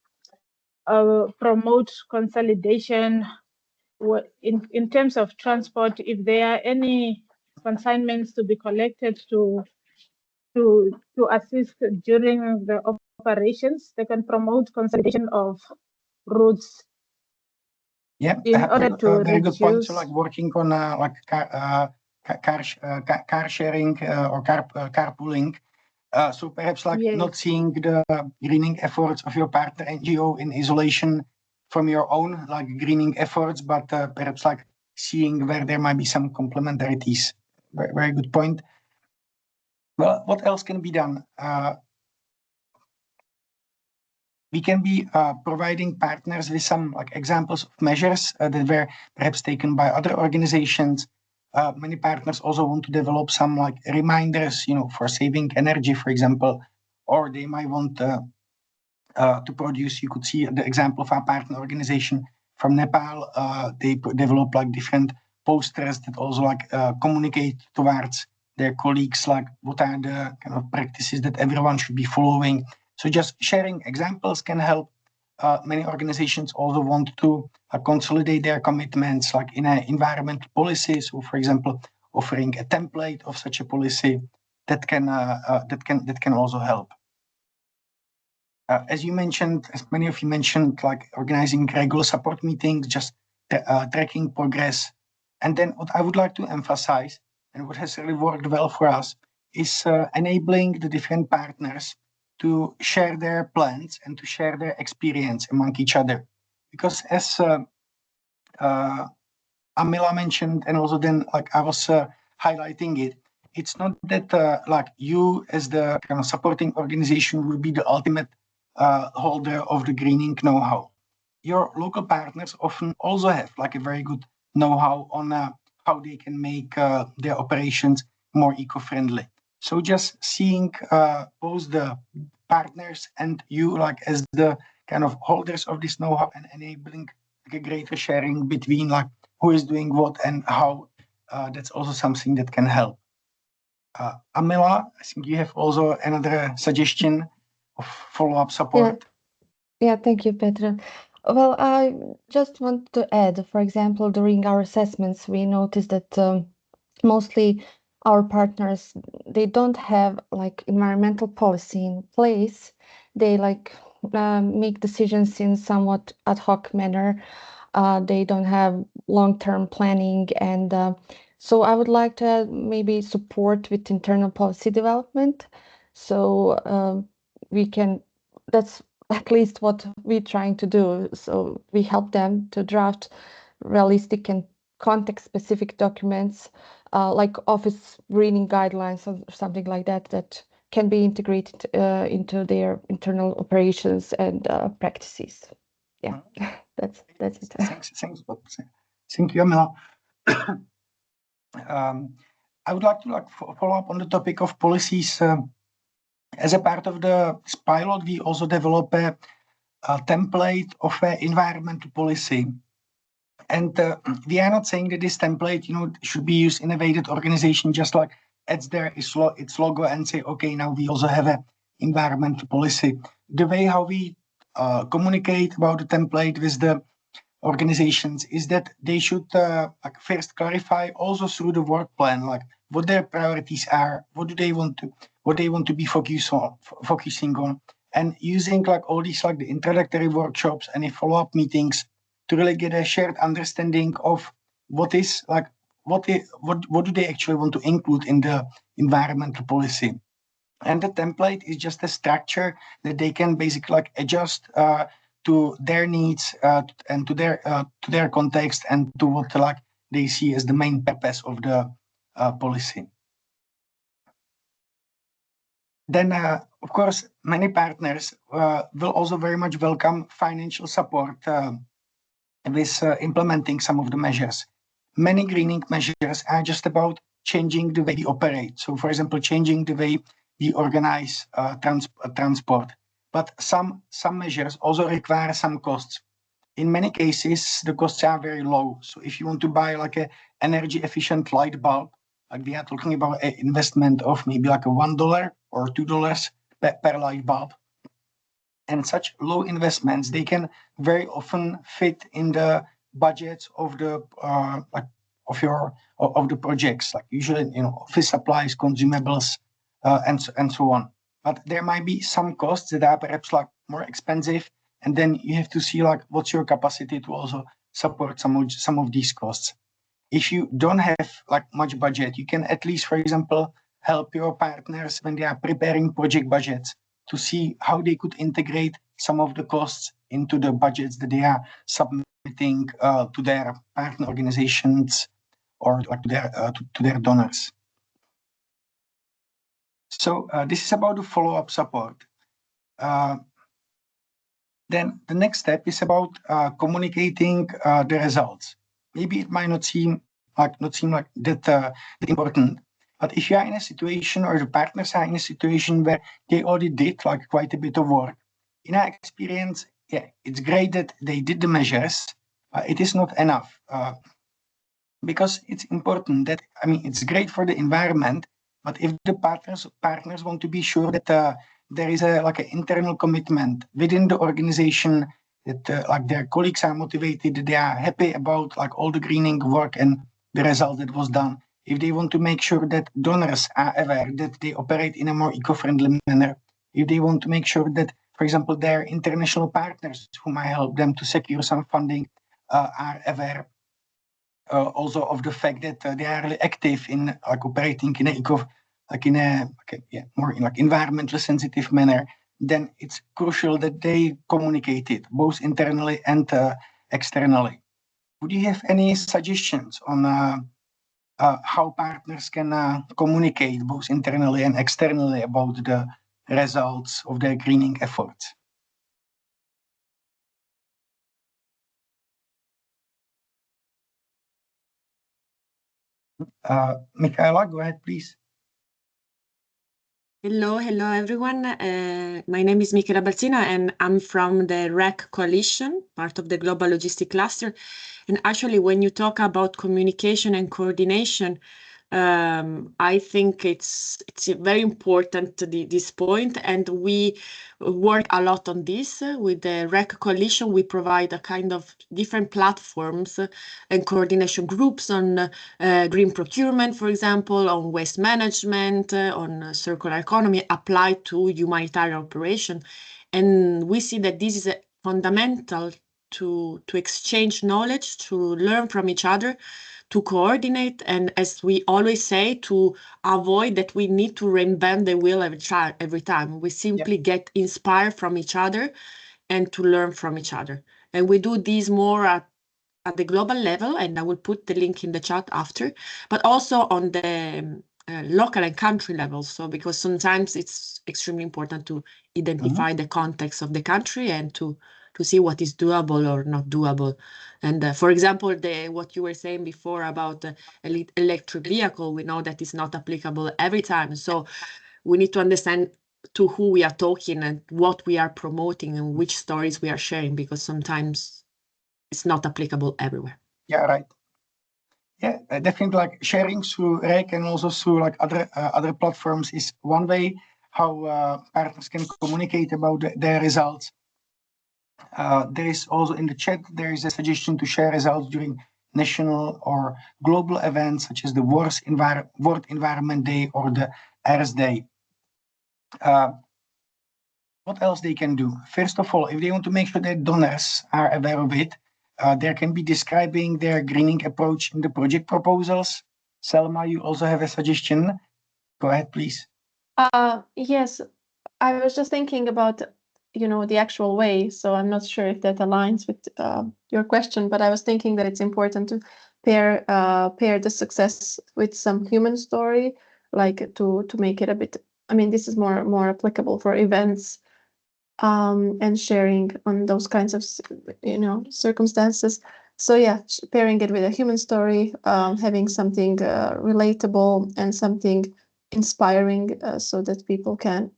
[SPEAKER 6] promote consolidation in terms of transport. If there are any consignments to be collected to assist during the operations, they can promote consolidation of routes.
[SPEAKER 2] Yeah,
[SPEAKER 6] in order to
[SPEAKER 2] very good point. So
[SPEAKER 6] reduce-
[SPEAKER 2] like working on like car sharing or carpooling. So perhaps like
[SPEAKER 6] Yes.
[SPEAKER 2] not seeing the greening efforts of your partner NGO in isolation from your own like greening efforts, but perhaps like seeing where there might be some complementarities. Very good point. Well, what else can be done? We can be providing partners with some like examples of measures that were perhaps taken by other organizations. Many partners also want to develop some like reminders, for saving energy, for example, or they might want to produce. You could see the example of our partner organization from Nepal. They develop like different posters that also like communicate towards their colleagues, like what are the kind of practices that everyone should be following. So just sharing examples can help. Many organizations also want to consolidate their commitments, like in an environmental policy. So, for example, offering a template of such a policy. that can also help. As you mentioned, as many of you mentioned, like organizing regular support meetings, just tracking progress. And then what I would like to emphasize, and what has really worked well for us, is enabling the different partners to share their plans and to share their experience among each other. Because as Amila mentioned, and also then like I was highlighting it, it's not that like you as the kind of supporting organization will be the ultimate holder of the greening know-how. Your local partners often also have like a very good know-how on how they can make their operations more eco-friendly. So just seeing both the partners and you like as the kind of holders of this know-how and enabling like a greater sharing between like who is doing what and how, that's also something that can help. Amila, I think you have also another suggestion of follow-up support.
[SPEAKER 3] Yeah, thank you, Petra. Well, I just want to add, for example, during our assessments, we noticed that mostly our partners, they don't have like environmental policy in place. They like make decisions in somewhat ad hoc manner. They don't have long-term planning, and so I would like to maybe support with internal policy development. So we can. That's at least what we're trying to do. So we help them to draft realistic and context-specific documents, like office greening guidelines or something like that, that can be integrated into their internal operations and practices. Yeah, that's it.
[SPEAKER 2] Thank you, Amila. I would like to follow up on the topic of policies. As a part of the pilot, we also develop a template of environmental policy. And we are not saying that this template, should be used in a way that organization just like adds there its logo and say, okay, now we also have an environmental policy. The way how we communicate about the template with the organizations is that they should like first clarify also through the work plan, like what their priorities are, what they want to be focusing on, and using like all these like the introductory workshops and the follow-up meetings to really get a shared understanding of what do they actually want to include in the environmental policy. And the template is just a structure that they can basically like adjust to their needs and to their context and to what like they see as the main purpose of the policy. Then, of course, many partners will also very much welcome financial support with implementing some of the measures. Many greening measures are just about changing the way we operate. So, for example, changing the way we organize transport. But some measures also require some costs. In many cases, the costs are very low. So if you want to buy like a energy efficient light bulb, like we are talking about an investment of maybe like a $1 or $2 per light bulb. And such low investments, they can very often fit in the budgets of the of the projects, like usually office supplies, consumables, and so on. But there might be some costs that are perhaps like more expensive, and then you have to see like what's your capacity to also support some of these costs. If you don't have like much budget, you can at least, for example, help your partners when they are preparing project budgets to see how they could integrate some of the costs into the budgets that they are submitting to their partner organizations or like to their donors. So this is about the follow-up support. Then the next step is about communicating the results. Maybe it might not seem like that important, but if you are in a situation or the partners are in a situation where they already did like quite a bit of work, in our experience, yeah, it's great that they did the measures. It is not enough because it's important that, I mean, it's great for the environment, but if the partners want to be sure that there is like an internal commitment within the organization, that like their colleagues are motivated, they are happy about like all the greening work and the result that was done. if they want to make sure that donors are aware that they operate in a more eco-friendly manner, if they want to make sure that, for example, their international partners who might help them to secure some funding are aware also of the fact that they are really active in like operating in a more in like environmentally sensitive manner, then it's crucial that they communicate it both internally and externally. Would you have any suggestions on how partners can communicate both internally and externally about the results of their greening efforts? Michaela, go ahead, please.
[SPEAKER 7] Hello everyone. My name is Michela Balzina and I'm from the REC Coalition, part of the Global Logistic Cluster. And actually, when you talk about communication and coordination, I think it's very important this point, and we work a lot on this with the REC Coalition. We provide a kind of different platforms and coordination groups on green procurement, for example, on waste management, on circular economy applied to humanitarian operation, and we see that this is fundamental to exchange knowledge, to learn from each other, to coordinate, and as we always say, to avoid that we need to reinvent the wheel every time. We simply get inspired from each other and to learn from each other. And we do this more at the global level, and I will put the link in the chat after, but also on the local and country level. So because sometimes it's extremely important to identify the context of the country and to see what is doable or not doable. And for example, what you were saying before about the electric vehicle, we know that is not applicable every time. So we need to understand to who we are talking and what we are promoting and which stories we are sharing, because sometimes it's not applicable everywhere.
[SPEAKER 2] Yeah, right. Yeah, definitely. Like sharing through REC and also through like other platforms is one way how partners can communicate about their results. There is also in the chat, there is a suggestion to share results during national or global events such as the World Environment Day or the Earth Day. What else they can do? First of all, if they want to make sure that donors are aware of it, there can be describing their greening approach in the project proposals. Selma, you also have a suggestion. Go ahead, please.
[SPEAKER 8] Yes, I was just thinking about, the actual way. So I'm not sure if that aligns with your question, but I was thinking that it's important to pair the success with some human story, like to make it a bit. I mean, this is more applicable for events and sharing on those kinds of circumstances. So yeah, pairing it with a human story, having something relatable and something inspiring, so that people can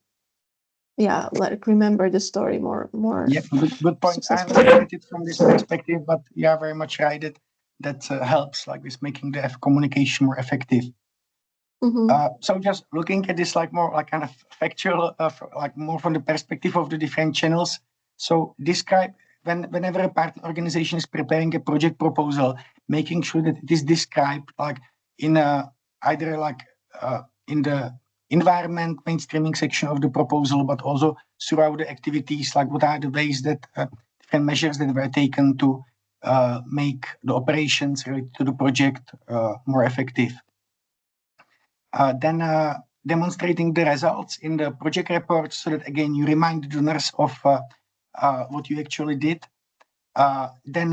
[SPEAKER 8] remember the story more.
[SPEAKER 2] Yeah, good point. I haven't looked at it from this perspective, but you are very much right. That helps, like this, making the communication more effective. So just looking at this like more like kind of factual, like more from the perspective of the different channels. So describe whenever a partner organization is preparing a project proposal, making sure that it is described like in either like in the environment mainstreaming section of the proposal, but also throughout the activities, like what are the ways that different measures that were taken to make the operations related to the project more effective. Then demonstrating the results in the project report so that, again, you remind the donors of what you actually did. Then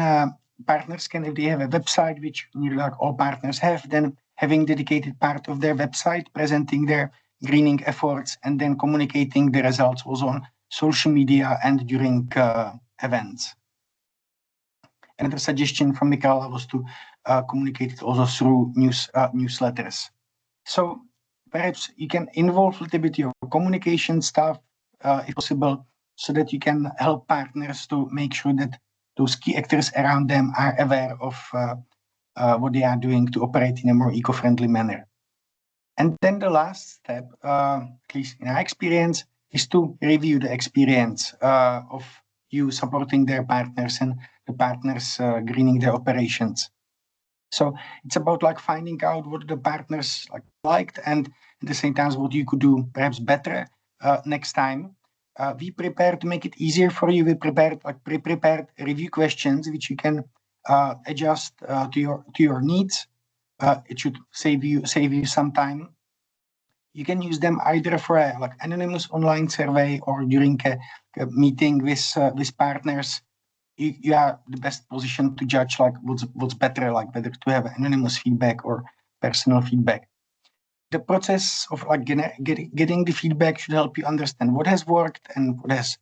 [SPEAKER 2] partners can, if they have a website, which like all partners have, then having dedicated part of their website, presenting their greening efforts, and then communicating the results also on social media and during events. Another suggestion from Michaela was to communicate it also through newsletters. So perhaps you can involve a little bit your communication staff, if possible, so that you can help partners to make sure that those key actors around them are aware of what they are doing to operate in a more eco-friendly manner. And then the last step, at least in our experience, is to review the experience of you supporting their partners and the partners greening their operations. So it's about like finding out what the partners liked, and at the same time what you could do perhaps better next time. We prepared to make it easier for you. We prepared like pre-prepared review questions which you can adjust to your needs. It should save you some time. You can use them either for a like anonymous online survey or during a meeting with partners. You are the best position to judge like what's better, like whether to have anonymous feedback or personal feedback. The process of like getting the feedback should help you understand what has worked and what has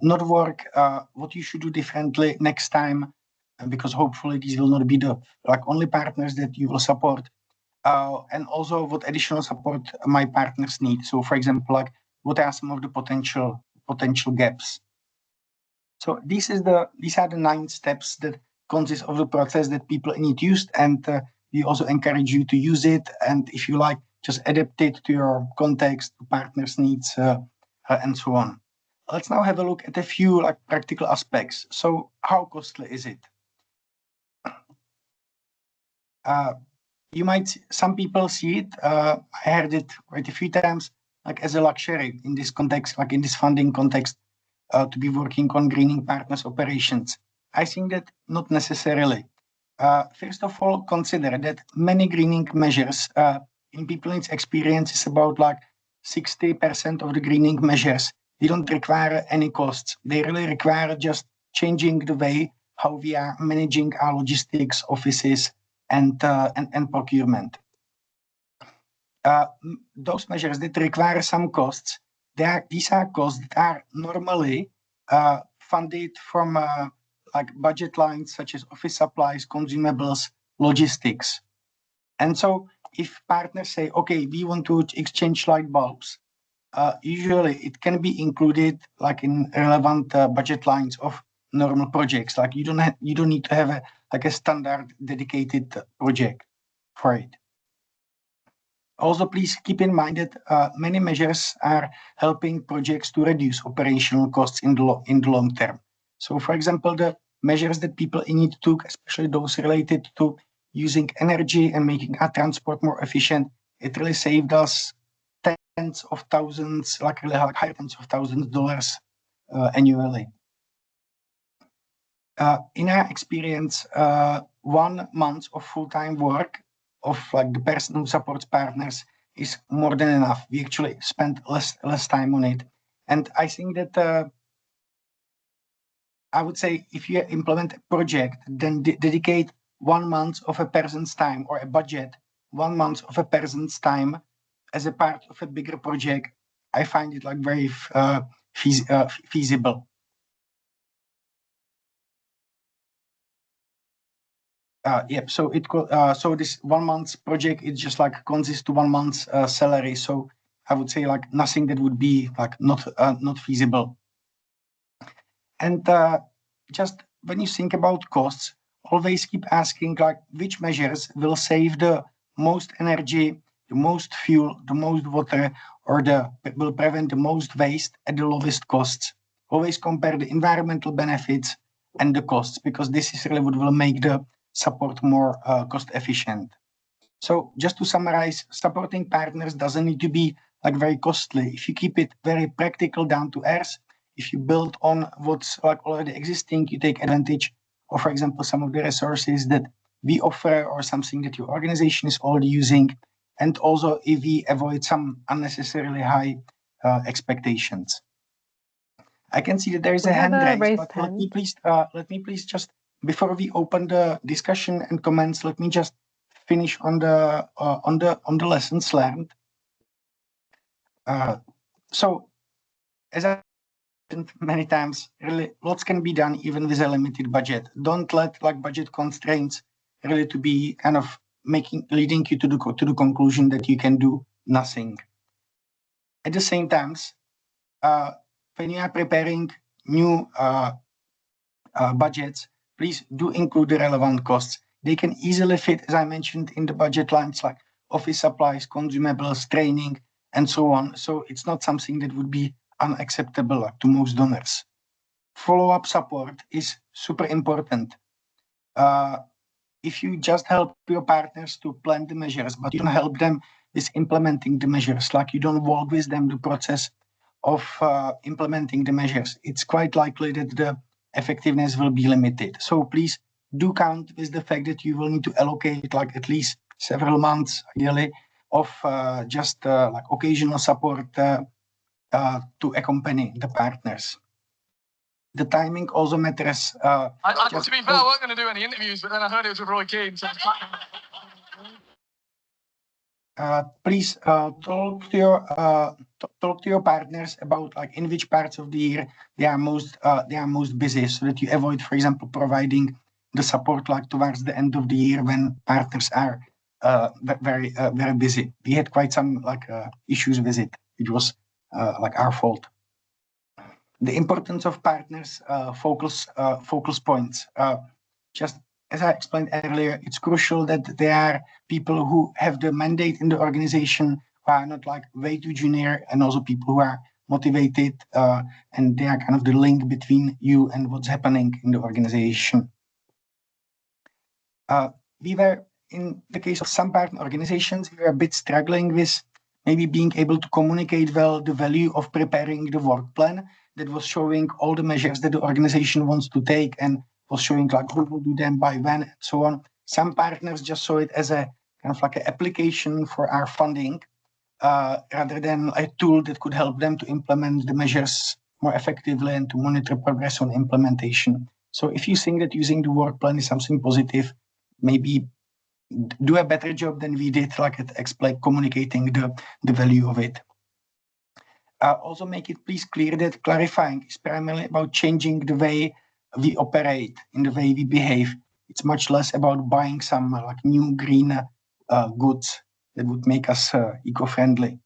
[SPEAKER 2] not worked, what you should do differently next time, because hopefully these will not be the like only partners that you will support, and also what additional support my partners need. So, for example, like what are some of the potential gaps? So these are the 9 steps that consist of the process that people need used, and we also encourage you to use it. And if you like, just adapt it to your context, to partners' needs, and so on. Let's now have a look at a few like practical aspects. So how costly is it? Some people see it. I heard it quite a few times, like as a luxury in this context, like in this funding context, to be working on greening partners' operations. I think that not necessarily. First of all, consider that many greening measures, in people's experience, is about like 60% of the greening measures. They don't require any costs. They really require just changing the way how we are managing our logistics, offices, and procurement. Those measures that require some costs, these are costs that are normally funded from like budget lines such as office supplies, consumables, logistics. And so if partners say, okay, we want to exchange light bulbs, usually it can be included like in relevant budget lines of normal projects. Like you don't need to have a standard dedicated project for it. Also, please keep in mind that many measures are helping projects to reduce operational costs in the long term. So, for example, the measures that people in it took, especially those related to using energy and making our transport more efficient, it really saved us tens of thousands, like really high tens of thousands of dollars annually. In our experience, 1 month of full-time work of like the person who supports partners is more than enough. We actually spend less time on it, and I think that I would say if you implement a project, then dedicate 1 month of a person's time or a budget, 1 month of a person's time as a part of a bigger project. I find it like very feasible. Yep. So so this 1 month's project, it just like consists to 1 month's salary. So I would say like nothing that would be like not feasible. And just when you think about costs, always keep asking like which measures will save the most energy, the most fuel, the most water, or will prevent the most waste at the lowest costs. Always compare the environmental benefits and the costs, because this is really what will make the support more cost efficient. So just to summarize, supporting partners doesn't need to be like very costly. If you keep it very practical, down to earth, if you build on what's like already existing, you take advantage of, for example, some of the resources that we offer or something that your organization is already using, and also if we avoid some unnecessarily high expectations. I can see that there is a hand raised, but let me please just, before we open the discussion and comments, let me just finish on the lessons learned. So, as I mentioned many times, really lots can be done even with a limited budget. Don't let like budget constraints really to be kind of leading you to the conclusion that you can do nothing. At the same time, when you are preparing new budgets, please do include the relevant costs. They can easily fit, as I mentioned, in the budget lines like office supplies, consumables, training, and so on. So it's not something that would be unacceptable to most donors. Follow-up support is super important. if you just help your partners to plan the measures, but you don't help them with implementing the measures, like you don't walk with them the process of implementing the measures, it's quite likely that the effectiveness will be limited. So please do count with the fact that you will need to allocate like at least several months, ideally, of just like occasional support to accompany the partners. The timing also matters.
[SPEAKER 9] To be fair, I wasn't going to do any interviews, but then I heard it was with Roy Keane. So
[SPEAKER 2] please talk to your partners about like in which parts of the year they are most busy, so that you avoid, for example, providing the support like towards the end of the year when partners are very busy. We had quite some issues with it. It was like our fault. The importance of partners focus points. Just as I explained earlier, it's crucial that there are people who have the mandate in the organization, who are not like way too junior, and also people who are motivated, and they are kind of the link between you and what's happening in the organization. We were, in the case of some partner organizations, we were a bit struggling with maybe being able to communicate well the value of preparing the work plan that was showing all the measures that the organization wants to take and was showing like who will do them by when and so on. Some partners just saw it as a kind of like an application for our funding rather than a tool that could help them to implement the measures more effectively and to monitor progress on implementation. So if you think that using the work plan is something positive, maybe do a better job than we did, like at communicating the value of it. Also make it please clear that clarifying is primarily about changing the way we operate, in the way we behave. It's much less about buying some like new green goods that would make us eco-friendly.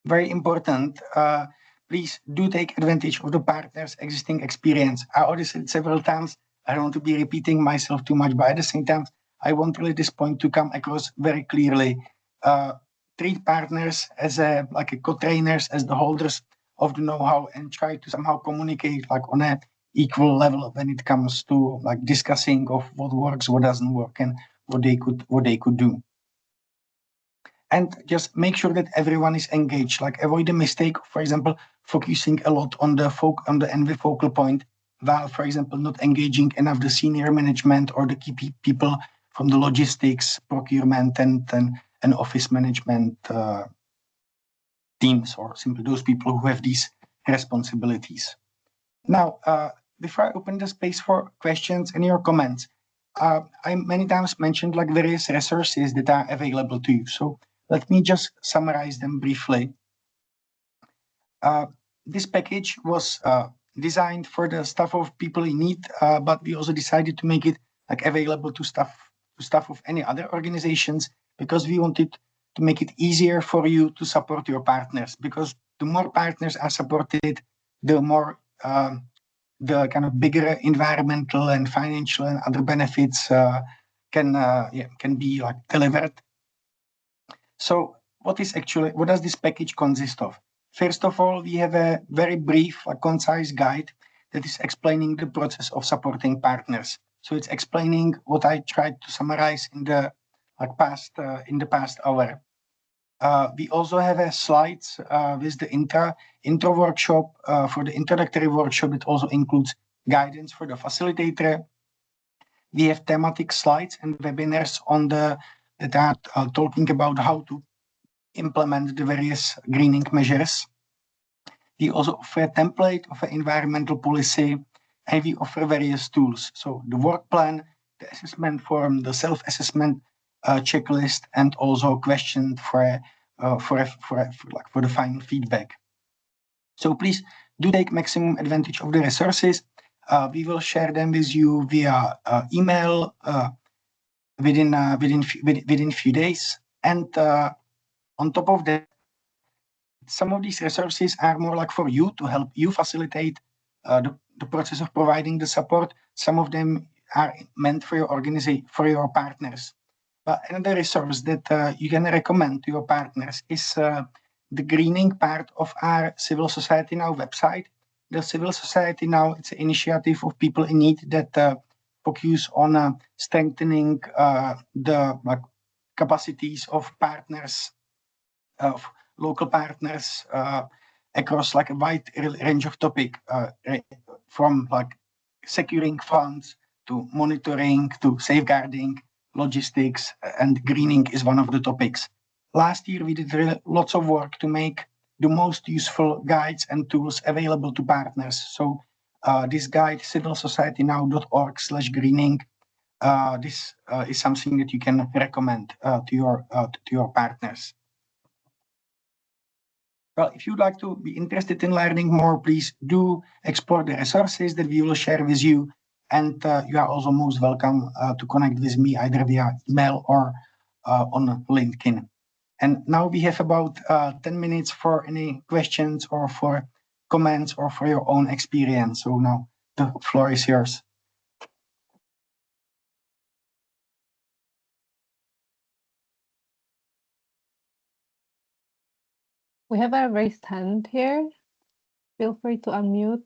[SPEAKER 2] Very important, please do take advantage of the partner's existing experience. I already said several times, I don't want to be repeating myself too much, but at the same time, I want really this point to come across very clearly. Treat partners as co-trainers, as the holders of the know-how, and try to somehow communicate like on an equal level when it comes to like discussing of what works, what doesn't work, and what they could do. And just make sure that everyone is engaged. Like avoid the mistake, for example, focusing a lot on the NV focal point, while, for example, not engaging enough the senior management or the key people from the logistics, procurement, and office management teams, or simply those people who have these responsibilities. Now, before I open the space for questions and your comments, I many times mentioned like various resources that are available to you. So let me just summarize them briefly. This package was designed for the staff of people in need, but we also decided to make it like available to staff of any other organizations, because we wanted to make it easier for you to support your partners. Because the more partners are supported, the more the kind of bigger environmental and financial and other benefits can be like delivered. So what does this package consist of? First of all, we have a very brief, concise guide that is explaining the process of supporting partners. So it's explaining what I tried to summarize in the past hour. We also have a slides with the intro workshop. For the introductory workshop, it also includes guidance for the facilitator. We have thematic slides and webinars that are talking about how to implement the various greening measures. We also offer a template of an environmental policy, and we offer various tools. So the work plan, the assessment form, the self-assessment checklist, and also question for the final feedback. So please do take maximum advantage of the resources. We will share them with you via email within few days. And on top of that, some of these resources are more like for you, to help you facilitate the process of providing the support. Some of them are meant for your organization, for your partners. But another resource that you can recommend to your partners is the greening part of our Civil Society Now website. The Civil Society Now, it's an initiative of people in need that focus on strengthening the capacities of partners, of local partners across like a wide range of topic, from like securing funds to monitoring to safeguarding, logistics, and greening is one of the topics. Last year, we did lots of work to make the most useful guides and tools available to partners. So this guide, civilsocietynow.org/greening, this is something that you can recommend to your partners. Well, if you'd like to be interested in learning more, please do explore the resources that we will share with you. And you are also most welcome to connect with me either via email or on LinkedIn. And now we have about 10 minutes for any questions or for comments or for your own experience. So now the floor is yours.
[SPEAKER 1] We have a raised hand here. Feel free to unmute.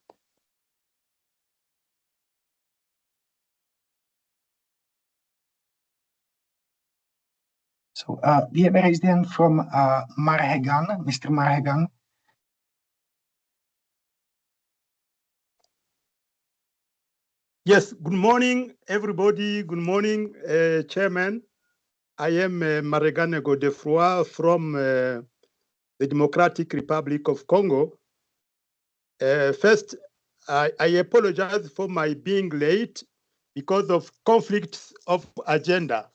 [SPEAKER 2] So we have a raised hand from Marhegan, Mr. Marhegan.
[SPEAKER 10] Yes, good morning, everybody. Good morning, Chairman. I am Marhegan Godefroy from the Democratic Republic of Congo. First, I apologize for my being late because of conflicts of agenda.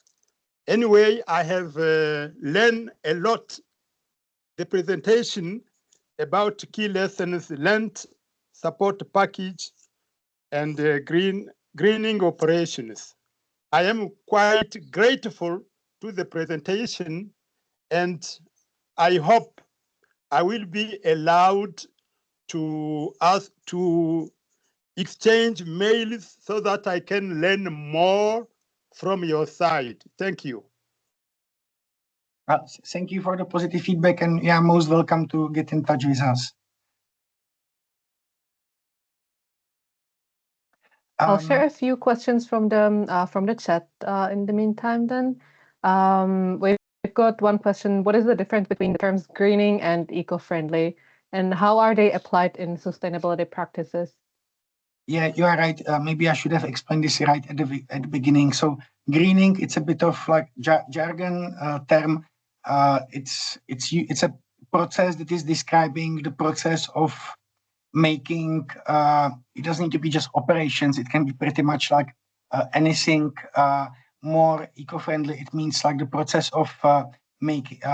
[SPEAKER 10] Anyway, I have learned a lot. The presentation about key lessons learned, support package, and greening operations. I am quite grateful to the presentation, and I hope I will be allowed to ask to exchange mails so that I can learn more from your side. Thank you.
[SPEAKER 2] Thank you for the positive feedback, and yeah, most welcome to get in touch with us.
[SPEAKER 1] I'll share a few questions from the chat in the meantime. Then we've got one question: what is the difference between the terms greening and eco-friendly, and how are they applied in sustainability practices?
[SPEAKER 2] Yeah, you are right. Maybe I should have explained this right at the beginning. So greening, it's a bit of like jargon term. It's a process that is describing the process of making. It doesn't need to be just operations. It can be pretty much like anything more eco-friendly. It means like the process of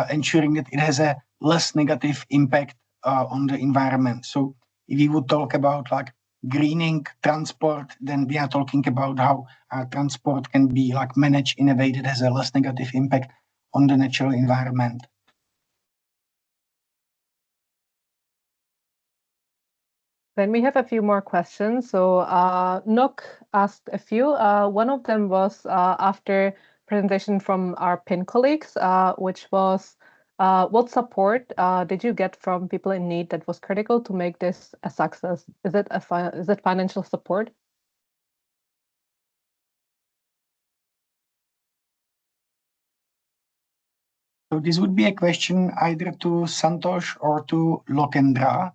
[SPEAKER 2] ensuring that it has a less negative impact on the environment. So if we would talk about like greening transport, then we are talking about how transport can be like managed in a way that has a less negative impact on the natural environment.
[SPEAKER 1] Then we have a few more questions. So Nook asked a few. One of them was after presentation from our PIN colleagues, which was what support did you get from people in need that was critical to make this a success? Is it financial support?
[SPEAKER 2] So this would be a question either to Santosh or to Lokendra.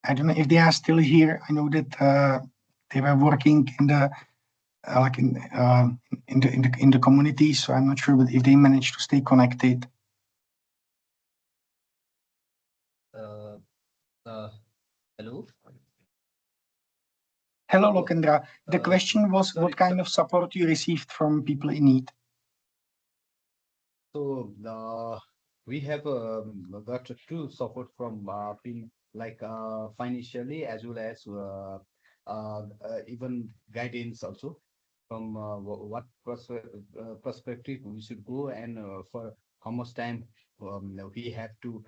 [SPEAKER 2] I don't know if they are still here. I know that they were working in the in the community, so I'm not sure, but if they managed to stay connected.
[SPEAKER 4] Hello.
[SPEAKER 2] Hello, Lokendra. The question was what kind of support you received from people in need.
[SPEAKER 4] So we have got two support from PIN, like financially as well as even guidance also from what perspective we should go, and for how much time we have to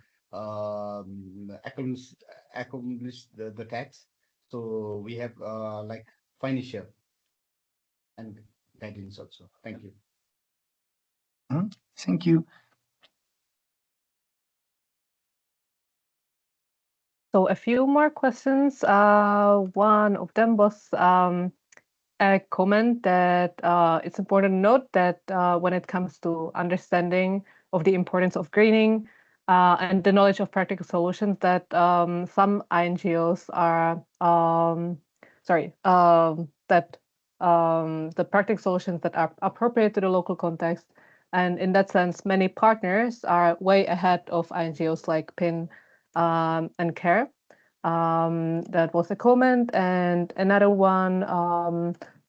[SPEAKER 4] accomplish the tax. So we have like financial and guidance also. Thank you.
[SPEAKER 2] Thank you.
[SPEAKER 1] So a few more questions. One of them was a comment that it's important to note that when it comes to understanding of the importance of greening and the knowledge of practical solutions, that some INGOs are the practical solutions that are appropriate to the local context. And in that sense, many partners are way ahead of INGOs like PIN and CARE. That was a comment. And another one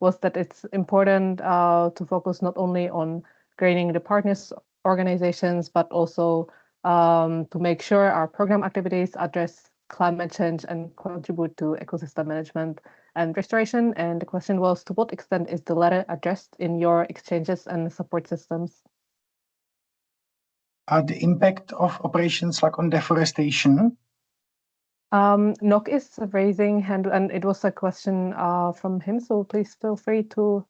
[SPEAKER 1] was that it's important to focus not only on grading the partners organizations, but also to make sure our program activities address climate change and contribute to ecosystem management and restoration. And the question was, to what extent is the latter addressed in your exchanges and support systems?
[SPEAKER 2] The impact of operations like on deforestation.
[SPEAKER 1] Nok is raising hand, and it was a question from him. So please feel free to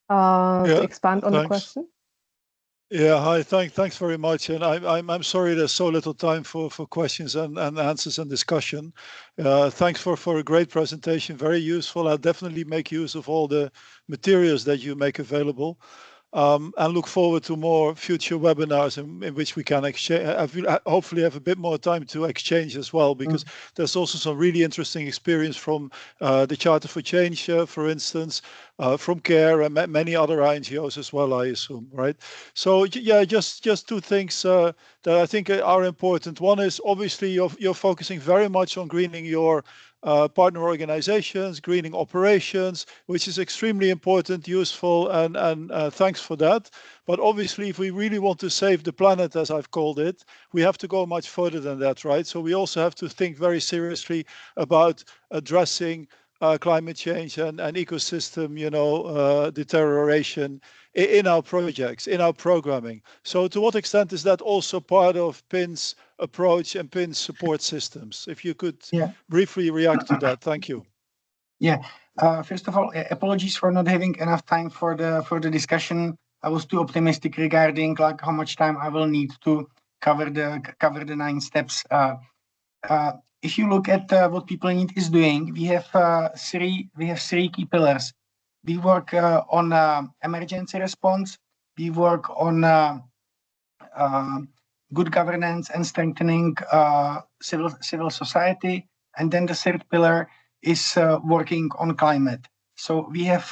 [SPEAKER 1] expand on the question.
[SPEAKER 11] Yeah, hi. Thanks very much. And I'm sorry there's so little time for questions and answers and discussion. Thanks for a great presentation, very useful. I'll definitely make use of all the materials that you make available. And look forward to more future webinars in which we can hopefully have a bit more time to exchange as well, because there's also some really interesting experience from the Charter for Change, for instance, from CARE and many other INGOs as well, I assume, right? So yeah, just two things that I think are important. One is obviously you're focusing very much on greening your partner organizations, greening operations, which is extremely important, useful, and thanks for that. But obviously, if we really want to save the planet, as I've called it, we have to go much further than that, right? So we also have to think very seriously about addressing climate change and ecosystem, deterioration in our projects, in our programming. So to what extent is that also part of PIN's approach and PIN's support systems? If you could briefly react to that. Thank you.
[SPEAKER 2] Yeah. First of all, apologies for not having enough time for the discussion. I was too optimistic regarding like how much time I will need to cover the 9 steps. If you look at what People in Need is doing, we have 3 key pillars. We work on emergency response. We work on good governance and strengthening civil society, and then the 3rd pillar is working on climate. So we have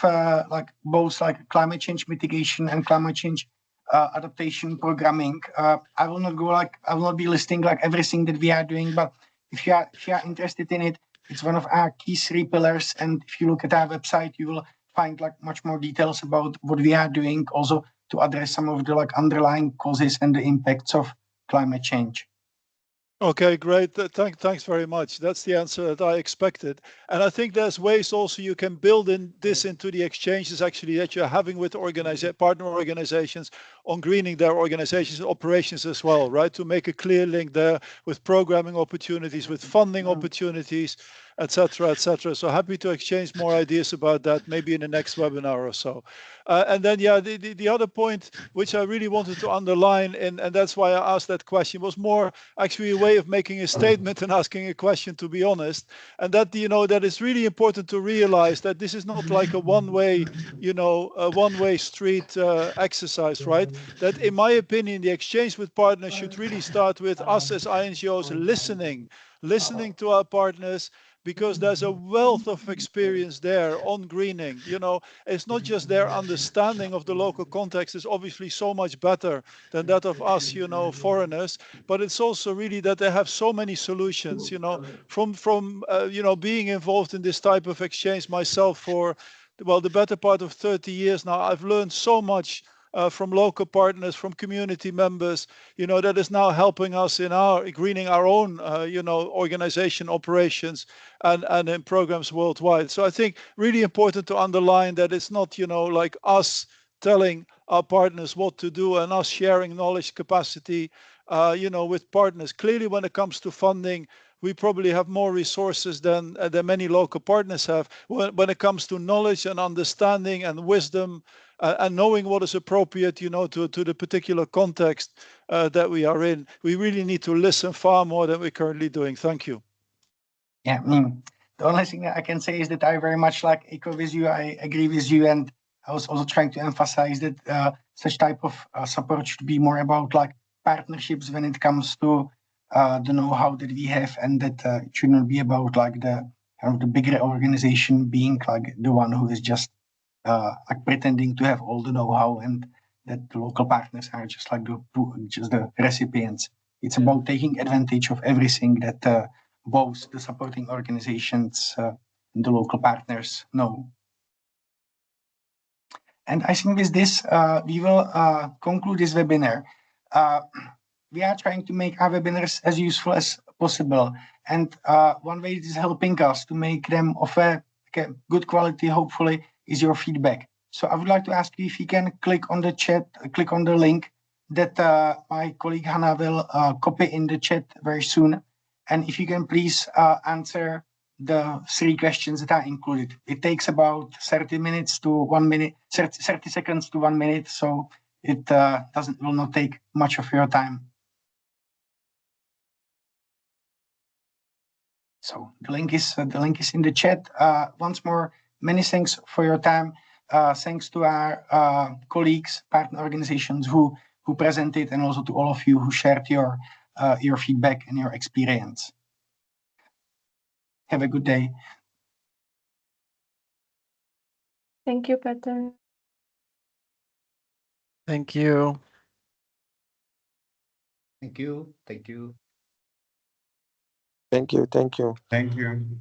[SPEAKER 2] both climate change mitigation and climate change adaptation programming. I will not be listing everything that we are doing, but if you are interested in it, it's one of our key 3 pillars. And if you look at our website, you will find much more details about what we are doing, also to address some of the underlying causes and the impacts of climate change.
[SPEAKER 11] Okay, great. Thanks very much. That's the answer that I expected. And I think there's ways also you can build this into the exchanges actually that you're having with partner organizations on greening their organizations operations as well, right? To make a clear link there with programming opportunities, with funding opportunities, etc., etc. So happy to exchange more ideas about that, maybe in the next webinar or so. And then, yeah, the other point which I really wanted to underline, and that's why I asked that question, was more actually a way of making a statement and asking a question, to be honest. And that, that it's really important to realize that this is not like a one-way street exercise, right? That, in my opinion, the exchange with partners should really start with us as INGOs listening to our partners, because there's a wealth of experience there on greening. It's not just their understanding of the local context is obviously so much better than that of us, foreigners, but it's also really that they have so many solutions, from being involved in this type of exchange myself for, well, the better part of 30 years now. I've learned so much from local partners, from community members, that is now helping us in our greening our own, organization operations and in programs worldwide. So I think really important to underline that it's not, like us telling our partners what to do and us sharing knowledge capacity, with partners. Clearly, when it comes to funding, we probably have more resources than many local partners have. When it comes to knowledge and understanding and wisdom, and knowing what is appropriate, to the particular context that we are in, we really need to listen far more than we're currently doing. Thank you.
[SPEAKER 2] Yeah, The only thing that I can say is that I very much like echo with you. I agree with you, and I was also trying to emphasize that such type of support should be more about like partnerships when it comes to the know-how that we have, and that it should not be about like the bigger organization being like the one who is just like pretending to have all the know-how, and that the local partners are just like the recipients. It's about taking advantage of everything that both the supporting organizations and the local partners know. And I think with this, we will conclude this webinar. We are trying to make our webinars as useful as possible. And one way it is helping us to make them of a good quality, hopefully, is your feedback. So I would like to ask you if you can click on the chat, click on the link that my colleague Hannah will copy in the chat very soon. And if you can please answer the 3 questions that are included. It takes about 30 minutes to 1 minute, 30 seconds to 1 minute. So it will not take much of your time. So the link is in the chat. Once more, many thanks for your time. Thanks to our colleagues, partner organizations who presented, and also to all of you who shared your feedback and your experience. Have a good day.
[SPEAKER 8] Thank you, Peter.
[SPEAKER 12] Thank you.
[SPEAKER 4] Thank you. Thank you.
[SPEAKER 12] Thank you. Thank you.
[SPEAKER 13] Thank you.